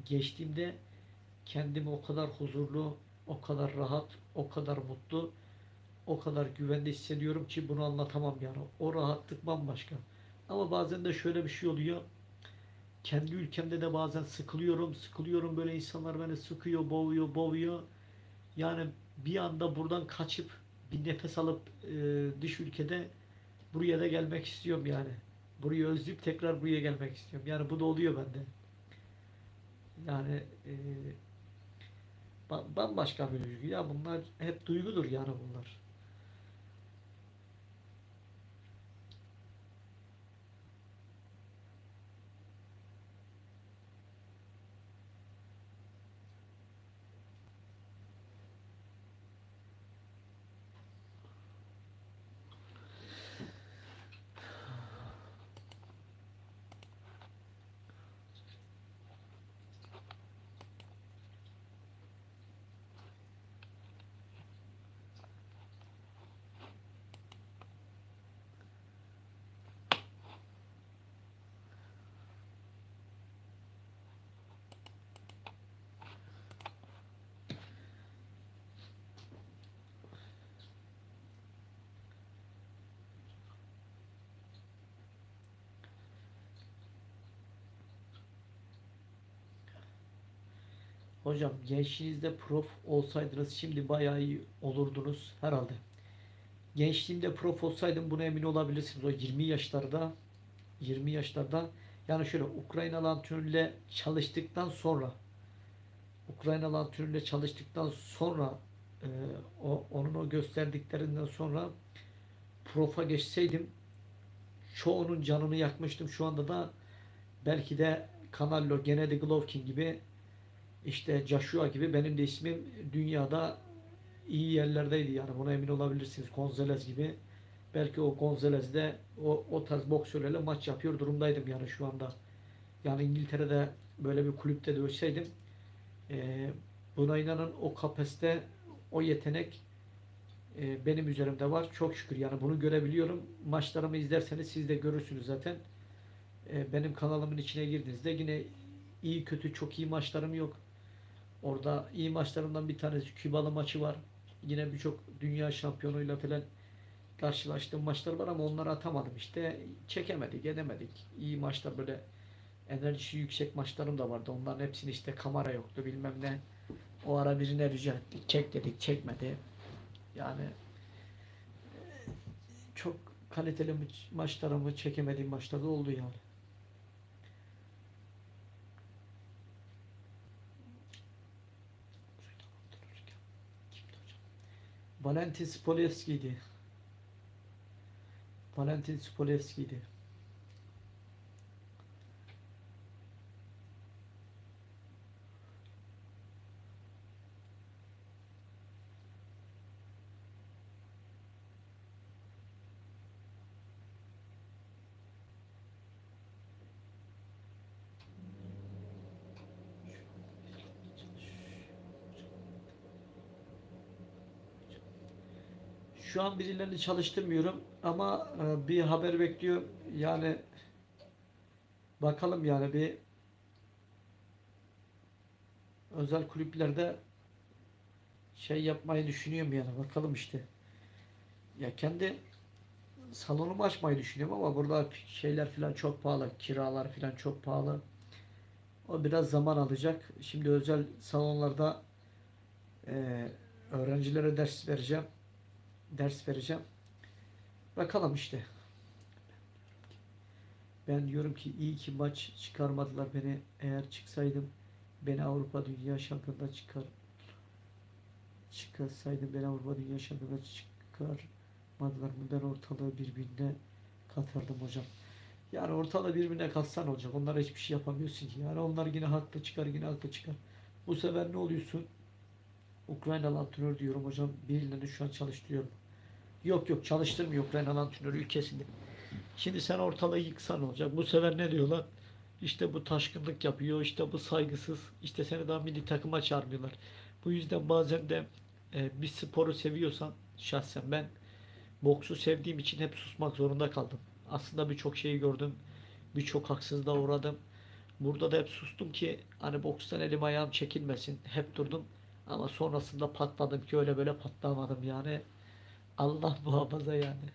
geçtiğimde kendimi o kadar huzurlu, o kadar rahat, o kadar mutlu, o kadar güvende hissediyorum ki bunu anlatamam yani. O rahatlık bambaşka. Ama bazen de şöyle bir şey oluyor. Kendi ülkemde de bazen sıkılıyorum, böyle insanlar beni sıkıyor, boğuyor. Yani bir anda buradan kaçıp bir nefes alıp dış ülkede buraya da gelmek istiyorum yani. Burayı özleyip tekrar buraya gelmek istiyorum. Yani bu da oluyor bende. Yani bambaşka bir duygu. Ya bunlar hep duygudur yani bunlar. Hocam gençliğinizde prof olsaydınız şimdi bayağı iyi olurdunuz herhalde. Gençliğimde prof olsaydım buna emin olabilirsiniz. O 20 yaşlarda yani şöyle Ukraynalı antrenörle çalıştıktan sonra e, onun o gösterdiklerinden sonra profa geçseydim çoğunun canını yakmıştım. Şu anda da belki de Canelo, Gennady Golovkin gibi, işte Joshua gibi benim de ismim dünyada iyi yerlerdeydi yani, buna emin olabilirsiniz. Gonzalez gibi. Belki o Gonzalez'de o tarz boksörlerle maç yapıyor durumdaydım yani şu anda. Yani İngiltere'de böyle bir kulüpte dövseydim, e, buna inanın, o kapasite, o yetenek benim üzerimde var. Çok şükür yani bunu görebiliyorum. Maçlarımı izlerseniz siz de görürsünüz zaten. Benim kanalımın içine girdiğinizde yine iyi kötü çok iyi maçlarım yok. Orada iyi maçlarımdan bir tanesi Kübalı maçı var. Yine birçok dünya şampiyonuyla falan karşılaştığım maçlar var ama onları atamadım işte. Çekemedik, edemedik. İyi maçlar, böyle enerjisi yüksek maçlarım da vardı. Onların hepsini işte kamera yoktu bilmem ne. O ara birine rica ettik. Çek dedik, çekmedi. Yani çok kaliteli maçlarımı çekemediğim maçlar da oldu yani. Valentin Spolevski'ydi. Valentin Spolevski'ydi. Şu an birilerini çalıştırmıyorum ama bir haber bekliyor. Yani bakalım yani, bir özel kulüplerde şey yapmayı düşünüyorum yani, bakalım işte. Ya kendi salonumu açmayı düşünüyorum ama burada şeyler filan çok pahalı. Kiralar filan çok pahalı. O biraz zaman alacak. Şimdi özel salonlarda e, öğrencilere ders vereceğim. Ders vereceğim. Bakalım işte. Ben diyorum ki iyi ki maç çıkarmadılar beni. Eğer çıksaydım beni Avrupa Dünya Şampiyonası'na çıkarsaydım, beni Avrupa Dünya Şampiyonası'na çıkarmadılar mı, ben ortalığı birbirine katardım hocam. Yani ortalığı birbirine katsan olacak. Onlara hiçbir şey yapamıyorsun ki. Yani onlar yine haklı çıkar, yine haklı çıkar. Bu sefer ne oluyorsun? Ukraynalı antrenör diyorum hocam. Birilerini şu an çalıştırıyorum. Yok yok, çalıştırmıyor Ukraynalı antrenörü ülkesinde. Şimdi sen ortalığı yıksan olacak. Bu sefer ne diyorlar? İşte bu taşkınlık yapıyor, işte bu saygısız, işte seni daha milli takıma çağırmıyorlar. Bu yüzden bazen de bir sporu seviyorsan, şahsen ben boksu sevdiğim için hep susmak zorunda kaldım. Aslında birçok şeyi gördüm, birçok haksızlığa uğradım. Burada da hep sustum ki hani bokstan elim ayağım çekilmesin. Hep durdum ama sonrasında patladım ki öyle böyle patlamadım yani. Allah muhafaza yani.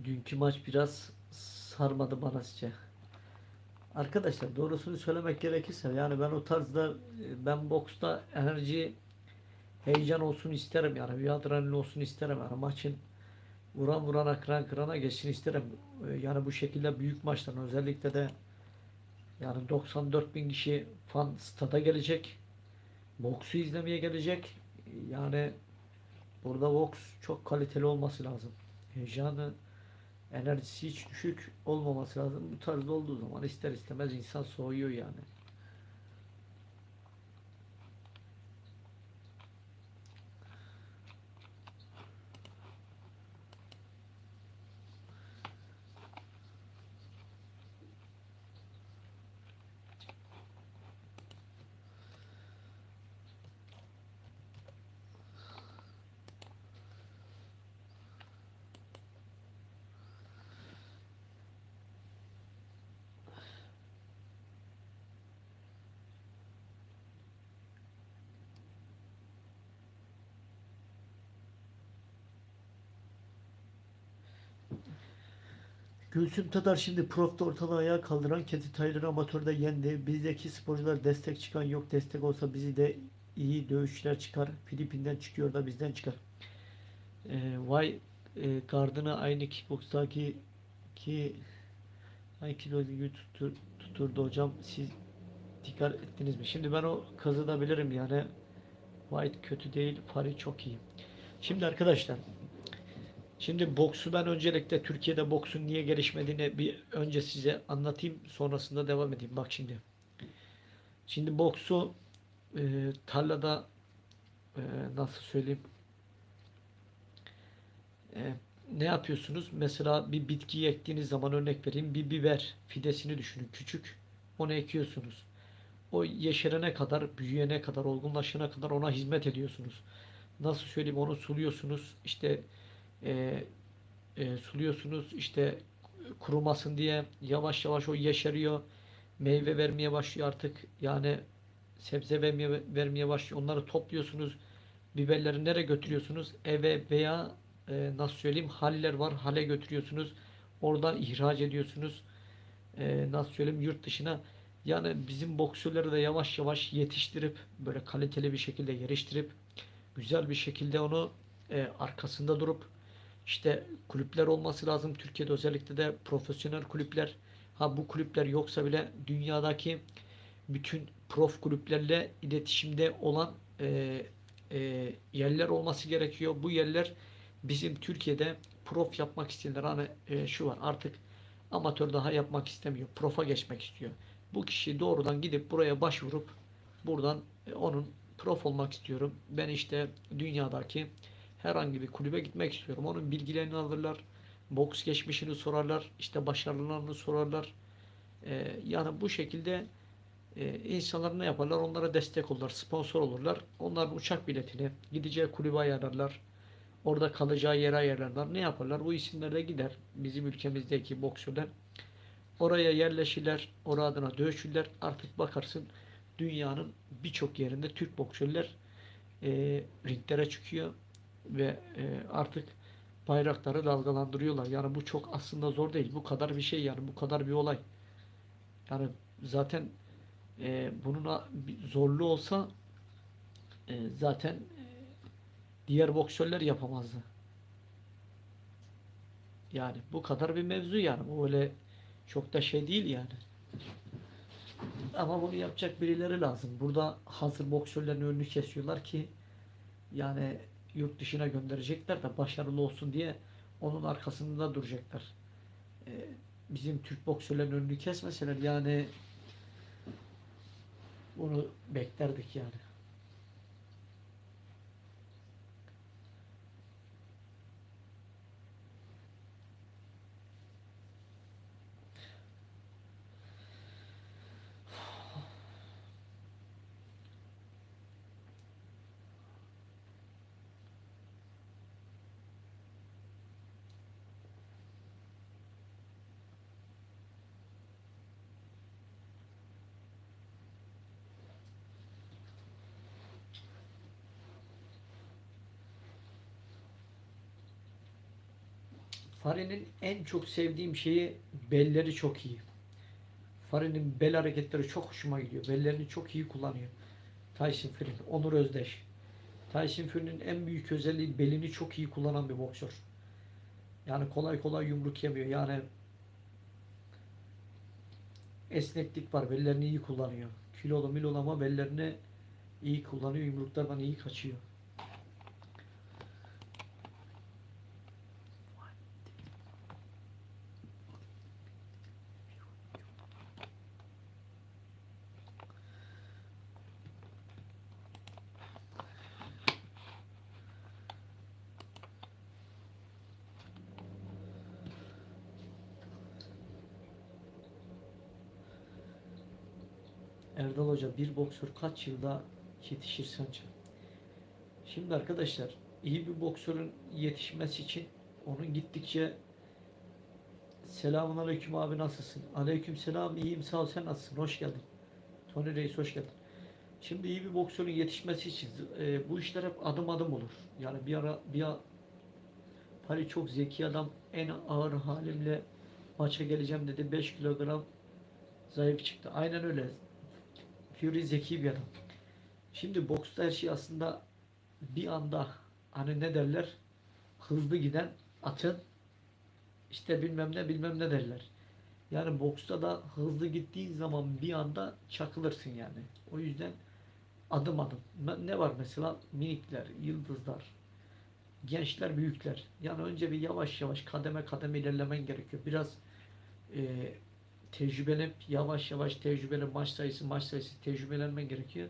Dünkü maç biraz sarmadı bana sizce. Arkadaşlar doğrusunu söylemek gerekirse yani ben o tarzda, ben boksta enerji, heyecan olsun isterim yani, bir adrenalin olsun isterim yani, maçın vuran vurana, kıran kırana geçsin isterim. Yani bu şekilde büyük maçların, özellikle de yani 94 bin kişi fan stada gelecek, boksu izlemeye gelecek. Yani burada boks çok kaliteli olması lazım. Heyecanı, enerjisi hiç düşük olmaması lazım. Bu tarzda olduğu zaman ister istemez insan soğuyor yani. Gülsüm Tatar şimdi Prof'ta ortalığı ayağa kaldıran Keti Taylan amatörde yendi. Bizdeki sporcular destek çıkan yok. Destek olsa bizi de iyi dövüşçüler çıkar. Filipin'den çıkıyor da bizden çıkar. Vay gardını aynı kickbox'taki ki aynı kilo gibi tuturdu hocam. Siz dikkat ettiniz mi? Şimdi ben o kazı da bilirim yani. White kötü değil. Fari çok iyi. Şimdi arkadaşlar, şimdi boksu ben öncelikle Türkiye'de boksun niye gelişmediğini bir önce size anlatayım. Sonrasında devam edeyim. Bak şimdi. Şimdi boksu tarlada nasıl söyleyeyim? E, Ne yapıyorsunuz? Mesela bir bitkiyi ektiğiniz zaman örnek vereyim. Bir biber fidesini düşünün. Küçük. Onu ekiyorsunuz. O yeşerene kadar, büyüyene kadar, olgunlaşana kadar ona hizmet ediyorsunuz. Nasıl söyleyeyim? Onu suluyorsunuz. İşte e, suluyorsunuz. İşte kurumasın diye yavaş yavaş o yeşeriyor. Meyve vermeye başlıyor artık. Yani sebze vermeye başlıyor. Onları topluyorsunuz. Biberleri nereye götürüyorsunuz? Eve veya nasıl söyleyeyim haller var. Hale götürüyorsunuz. Oradan ihraç ediyorsunuz. Nasıl söyleyeyim yurt dışına. Yani bizim boksörleri de yavaş yavaş yetiştirip böyle kaliteli bir şekilde geliştirip güzel bir şekilde onu arkasında durup işte kulüpler olması lazım. Türkiye'de özellikle de profesyonel kulüpler. Ha bu kulüpler yoksa bile dünyadaki bütün prof kulüplerle iletişimde olan yerler olması gerekiyor. Bu yerler bizim Türkiye'de prof yapmak isteyenler hani şu var artık amatör daha yapmak istemiyor. Profa geçmek istiyor. Bu kişi doğrudan gidip buraya başvurup buradan onun prof olmak istiyorum. Ben işte dünyadaki herhangi bir kulübe gitmek istiyorum. Onun bilgilerini alırlar. Boks geçmişini sorarlar. İşte başarılarını sorarlar. Yani bu şekilde insanlar ne yaparlar? Onlara destek olurlar, sponsor olurlar. Onların uçak biletini, gideceği kulübe ayarlarlar. Orada kalacağı yere ayarlarlar. Ne yaparlar? Bu isimler de gider. Bizim ülkemizdeki boksörler. Oraya yerleşirler. Oradına dövüşürler. Artık bakarsın dünyanın birçok yerinde Türk boksörler ringlere çıkıyor ve artık bayrakları dalgalandırıyorlar. Yani bu çok aslında zor değil. Bu kadar bir şey yani. Bu kadar bir olay. Yani zaten bunun bir zorluğu olsa zaten diğer boksörler yapamazdı. Yani bu kadar bir mevzu yani. Bu öyle çok da şey değil yani. Ama bunu yapacak birileri lazım. Burada hazır boksörlerin önünü kesiyorlar ki yani yurt dışına gönderecekler de başarılı olsun diye onun arkasında duracaklar. Bizim Türk boksörlerin önünü kesmeseler yani bunu beklerdik yani. Fare'nin en çok sevdiğim şeyi belleri çok iyi. Fare'nin bel hareketleri çok hoşuma gidiyor. Bellerini çok iyi kullanıyor. Tyson Fury, Onur Özdeş. Tyson Fury'nin en büyük özelliği belini çok iyi kullanan bir boksör. Yani kolay kolay yumruk yemiyor. Yani esneklik var. Bellerini iyi kullanıyor. Kilolu milolu ama bellerini iyi kullanıyor. Yumruklardan iyi kaçıyor. Erdal Hoca bir boksör kaç yılda yetişir sence? Şimdi arkadaşlar iyi bir boksörün yetişmesi için onun gittikçe selamun aleyküm abi nasılsın? Aleyküm selam iyiyim sağ ol sen nasılsın? Hoş geldin. Tony Reis hoş geldin. Şimdi iyi bir boksörün yetişmesi için bu işler hep adım adım olur. Yani bir Pari çok zeki adam en ağır halimle Maça geleceğim dedi. 5 kilogram zayıf çıktı. Aynen öyle. Fury zeki bir adam. Şimdi boksta her şey aslında bir anda, hani ne derler, hızlı giden atın işte bilmem ne bilmem ne derler. Yani boksta da hızlı gittiğin zaman bir anda çakılırsın yani. O yüzden adım adım. Ne var mesela? Minikler, yıldızlar, gençler, büyükler. Yani önce bir yavaş yavaş kademe kademe ilerlemen gerekiyor. Biraz e, tecrübelenip yavaş yavaş tecrübeli maç sayısı tecrübelenmen gerekiyor.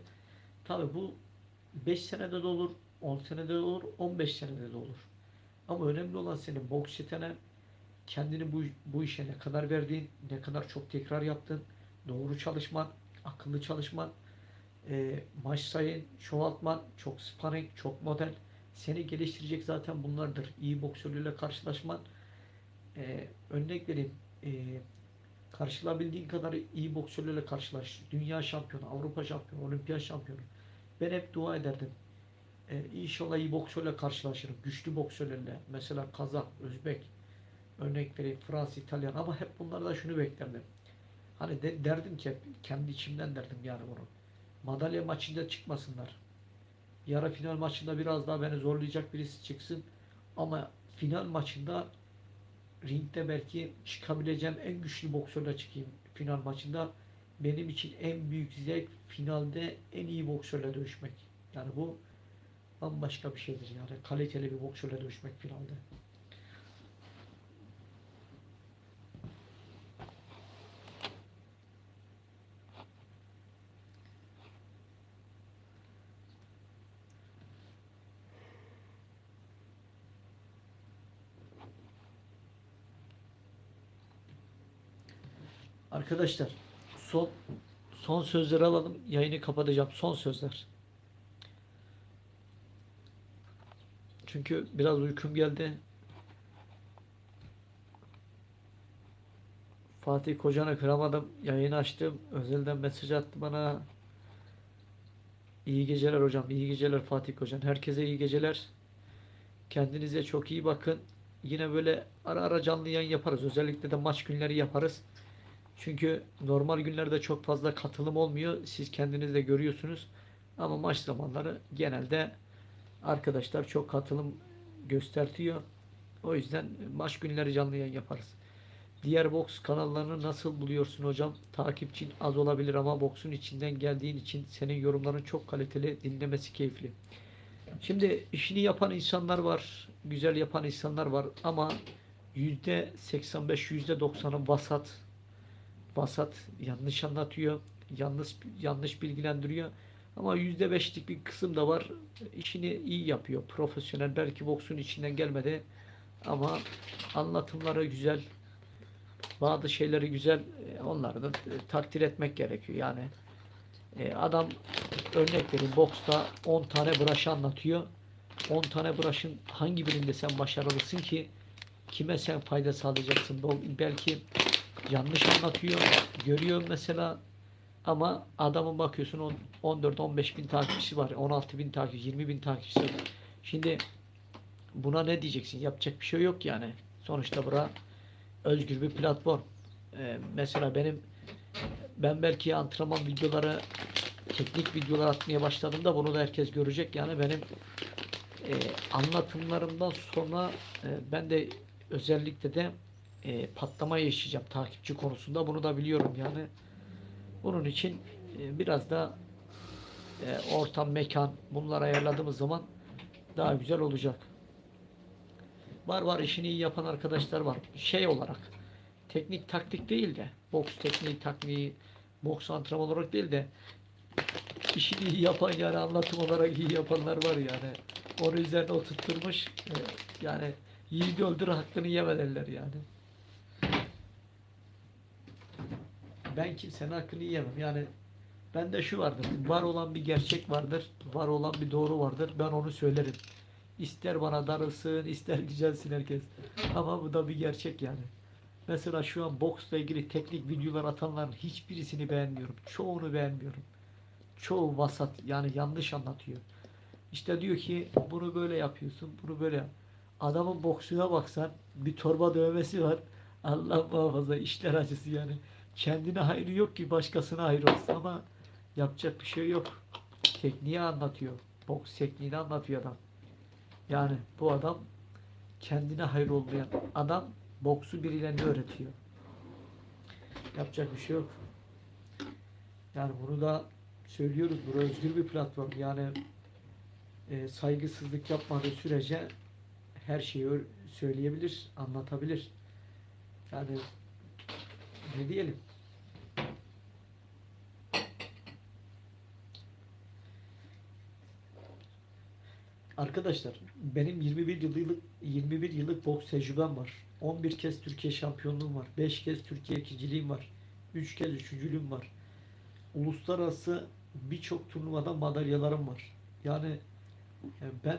Tabii bu 5 senede de olur, 10 senede de olur, 15 senede de olur. Ama önemli olan senin boks yeteneğin, kendini bu işe ne kadar verdiğin, ne kadar çok tekrar yaptın, doğru çalışman, akıllı çalışman, maç sayın, çoğaltman, çok sparring, çok model. Seni geliştirecek zaten bunlardır. İyi boksörlerle karşılaşman. Örnek vereyim. Karşılabildiğin kadar iyi boksörlerle karşılaş. Dünya şampiyonu, Avrupa şampiyonu, olimpiyat şampiyonu. Ben hep dua ederdim. İnşallah iyi boksörle karşılaşırım. Güçlü boksörlerle. Mesela Kazak, Özbek, örnek vereyim, Fransız, İtalyan, ama hep bunlardan şunu beklerdim. Hani derdim ki hep, kendi içimden derdim yani bunu. Madalya maçında çıkmasınlar. Yarı final maçında biraz daha beni zorlayacak birisi çıksın. Ama final maçında ringde belki çıkabileceğim en güçlü boksörle çıkayım final maçında. Benim için en büyük zevk finalde en iyi boksörle dövüşmek. Yani bu bambaşka bir şeydir yani. Kaliteli bir boksörle dövüşmek finalde. Arkadaşlar son sözleri alalım. Yayını kapatacağım. Son sözler. Çünkü biraz uykum geldi. Fatih Kocan'ı kıramadım. Yayını açtım. Özelden mesaj attı bana. İyi geceler hocam. İyi geceler Fatih Kocan. Herkese iyi geceler. Kendinize çok iyi bakın. Yine böyle ara ara canlı yayın yaparız. Özellikle de maç günleri yaparız. Çünkü normal günlerde çok fazla katılım olmuyor. Siz kendiniz de görüyorsunuz. Ama maç zamanları genelde arkadaşlar çok katılım göstertiyor. O yüzden maç günleri canlı yayın yaparız. Diğer boks kanallarını nasıl buluyorsun hocam? Takipçin az olabilir ama boksun içinden geldiğin için senin yorumların çok kaliteli, dinlemesi keyifli. Şimdi işini yapan insanlar var, güzel yapan insanlar var ama %85, %90'ı vasat, yanlış anlatıyor, yanlış bilgilendiriyor. Ama %5'lik bir kısım da var, işini iyi yapıyor, profesyonel, belki boksun içinden gelmedi ama anlatımları güzel, bazı şeyleri güzel, onları da takdir etmek gerekiyor. Yani adam, örnek vereyim, boksta 10 tane branş anlatıyor. 10 tane branşın hangi birinde sen başarılısın ki kime sen fayda sağlayacaksın? Belki yanlış anlatıyor, görüyor mesela, ama adamın bakıyorsun 14-15 bin takipçisi var, 16 bin takipçi, 20 bin takipçisi var. Şimdi buna ne diyeceksin? Yapacak bir şey yok yani. Sonuçta bura özgür bir platform. Mesela ben belki antrenman videoları, teknik videolar atmaya başladığımda bunu da herkes görecek. Yani benim anlatımlarımdan sonra ben de özellikle de patlama yaşayacağım takipçi konusunda. Bunu da biliyorum yani. Bunun için biraz da ortam, mekan, bunları ayarladığımız zaman daha güzel olacak. Var işini iyi yapan arkadaşlar var. Şey olarak, teknik taktik değil de, boks tekniği taktiği, boks antrenman olarak değil de işini iyi yapan, yani anlatım olarak iyi yapanlar var yani. Onu üzerine oturtturmuş. Yani yiğidi öldür hakkını yeme derler yani. Ben kimsenin hakkını yemem. Yani bende şu vardır. Var olan bir gerçek vardır. Var olan bir doğru vardır. Ben onu söylerim. İster bana darılsın, ister gücelsin herkes. Ama bu da bir gerçek yani. Mesela şu an boksla ilgili teknik videolar atanların hiçbirisini beğenmiyorum. Çoğunu beğenmiyorum. Çoğu vasat, yani yanlış anlatıyor. İşte diyor ki bunu böyle yapıyorsun, bunu böyle yap. Adamın boksuna baksan bir torba dövmesi var. Allah muhafaza, işler acısı yani. Kendine hayrı yok ki başkasına hayrı olsun ama yapacak bir şey yok. Tekniği anlatıyor. Boks tekniğini anlatıyor adam. Yani bu adam kendine hayır olmayan adam boksu birilerine öğretiyor. Yapacak bir şey yok. Yani bunu da söylüyoruz. Bu özgür bir platform. Yani saygısızlık yapmadığı sürece her şeyi söyleyebilir, anlatabilir. Yani ne diyelim? Arkadaşlar benim 21 yıllık boks tecrübem var. 11 kez Türkiye şampiyonluğum var. 5 kez Türkiye ikinciliğim var. 3 kez üçüncülüğüm var. Uluslararası birçok turnuvada madalyalarım var. Yani ben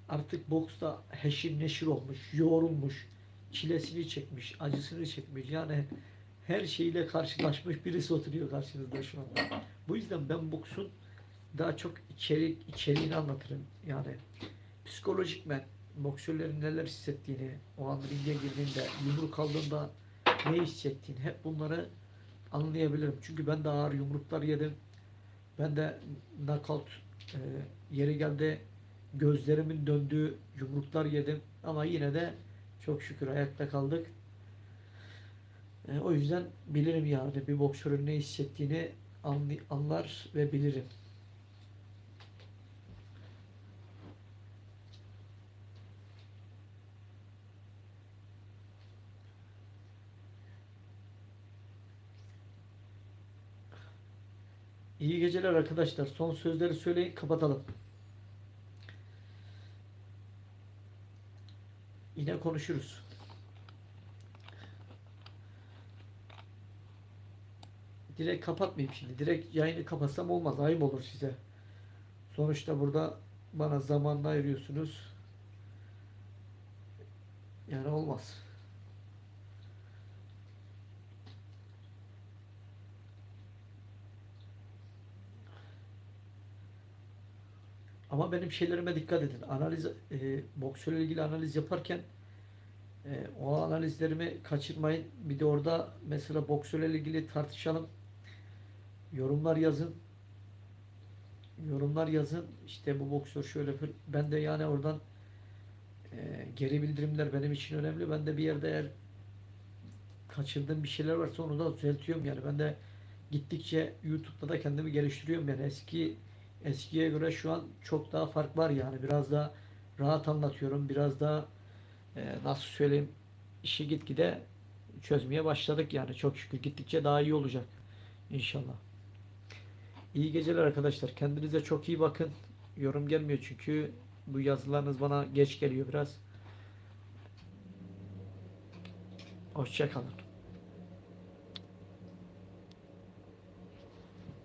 artık boksta heşir neşir olmuş, yoğrulmuş, çilesini çekmiş, acısını çekmiş. Yani her şeyle karşılaşmış birisi oturuyor karşınızda şu anda. Bu yüzden ben boksun daha çok içeriğini anlatırım. Yani psikolojik ben boksörlerin neler hissettiğini, o an ringe girdiğinde, yumruk aldığında ne hissettiğini hep bunları anlayabilirim. Çünkü ben de ağır yumruklar yedim. Ben de knockout yeri geldi gözlerimin döndüğü yumruklar yedim. Ama yine de çok şükür ayakta kaldık. O yüzden bilirim yani bir boksörün ne hissettiğini anlar ve bilirim. İyi geceler arkadaşlar. Son sözleri söyleyin, kapatalım. Yine konuşuruz. Direkt kapatmayayım şimdi. Direkt yayını kapatsam olmaz. Ayıp olur size. Sonuçta burada bana zamanla ayırıyorsunuz. Yani olmaz. Ama benim şeylerime dikkat edin. Boksörle ilgili analiz yaparken o analizlerimi kaçırmayın. Bir de orada mesela boksörle ilgili tartışalım. Yorumlar yazın. Yorumlar yazın. İşte bu boksör şöyle. Ben de yani oradan geri bildirimler benim için önemli. Ben de bir yerde eğer kaçırdığım bir şeyler varsa onu da düzeltiyorum yani. Ben de gittikçe YouTube'da da kendimi geliştiriyorum yani. Eskiye göre şu an çok daha fark var yani. Biraz daha rahat anlatıyorum. Biraz daha nasıl söyleyeyim, işi gitgide çözmeye başladık yani. Çok şükür gittikçe daha iyi olacak inşallah. İyi geceler arkadaşlar. Kendinize çok iyi bakın. Yorum gelmiyor çünkü bu yazılarınız bana geç geliyor biraz. Hoşça kalın.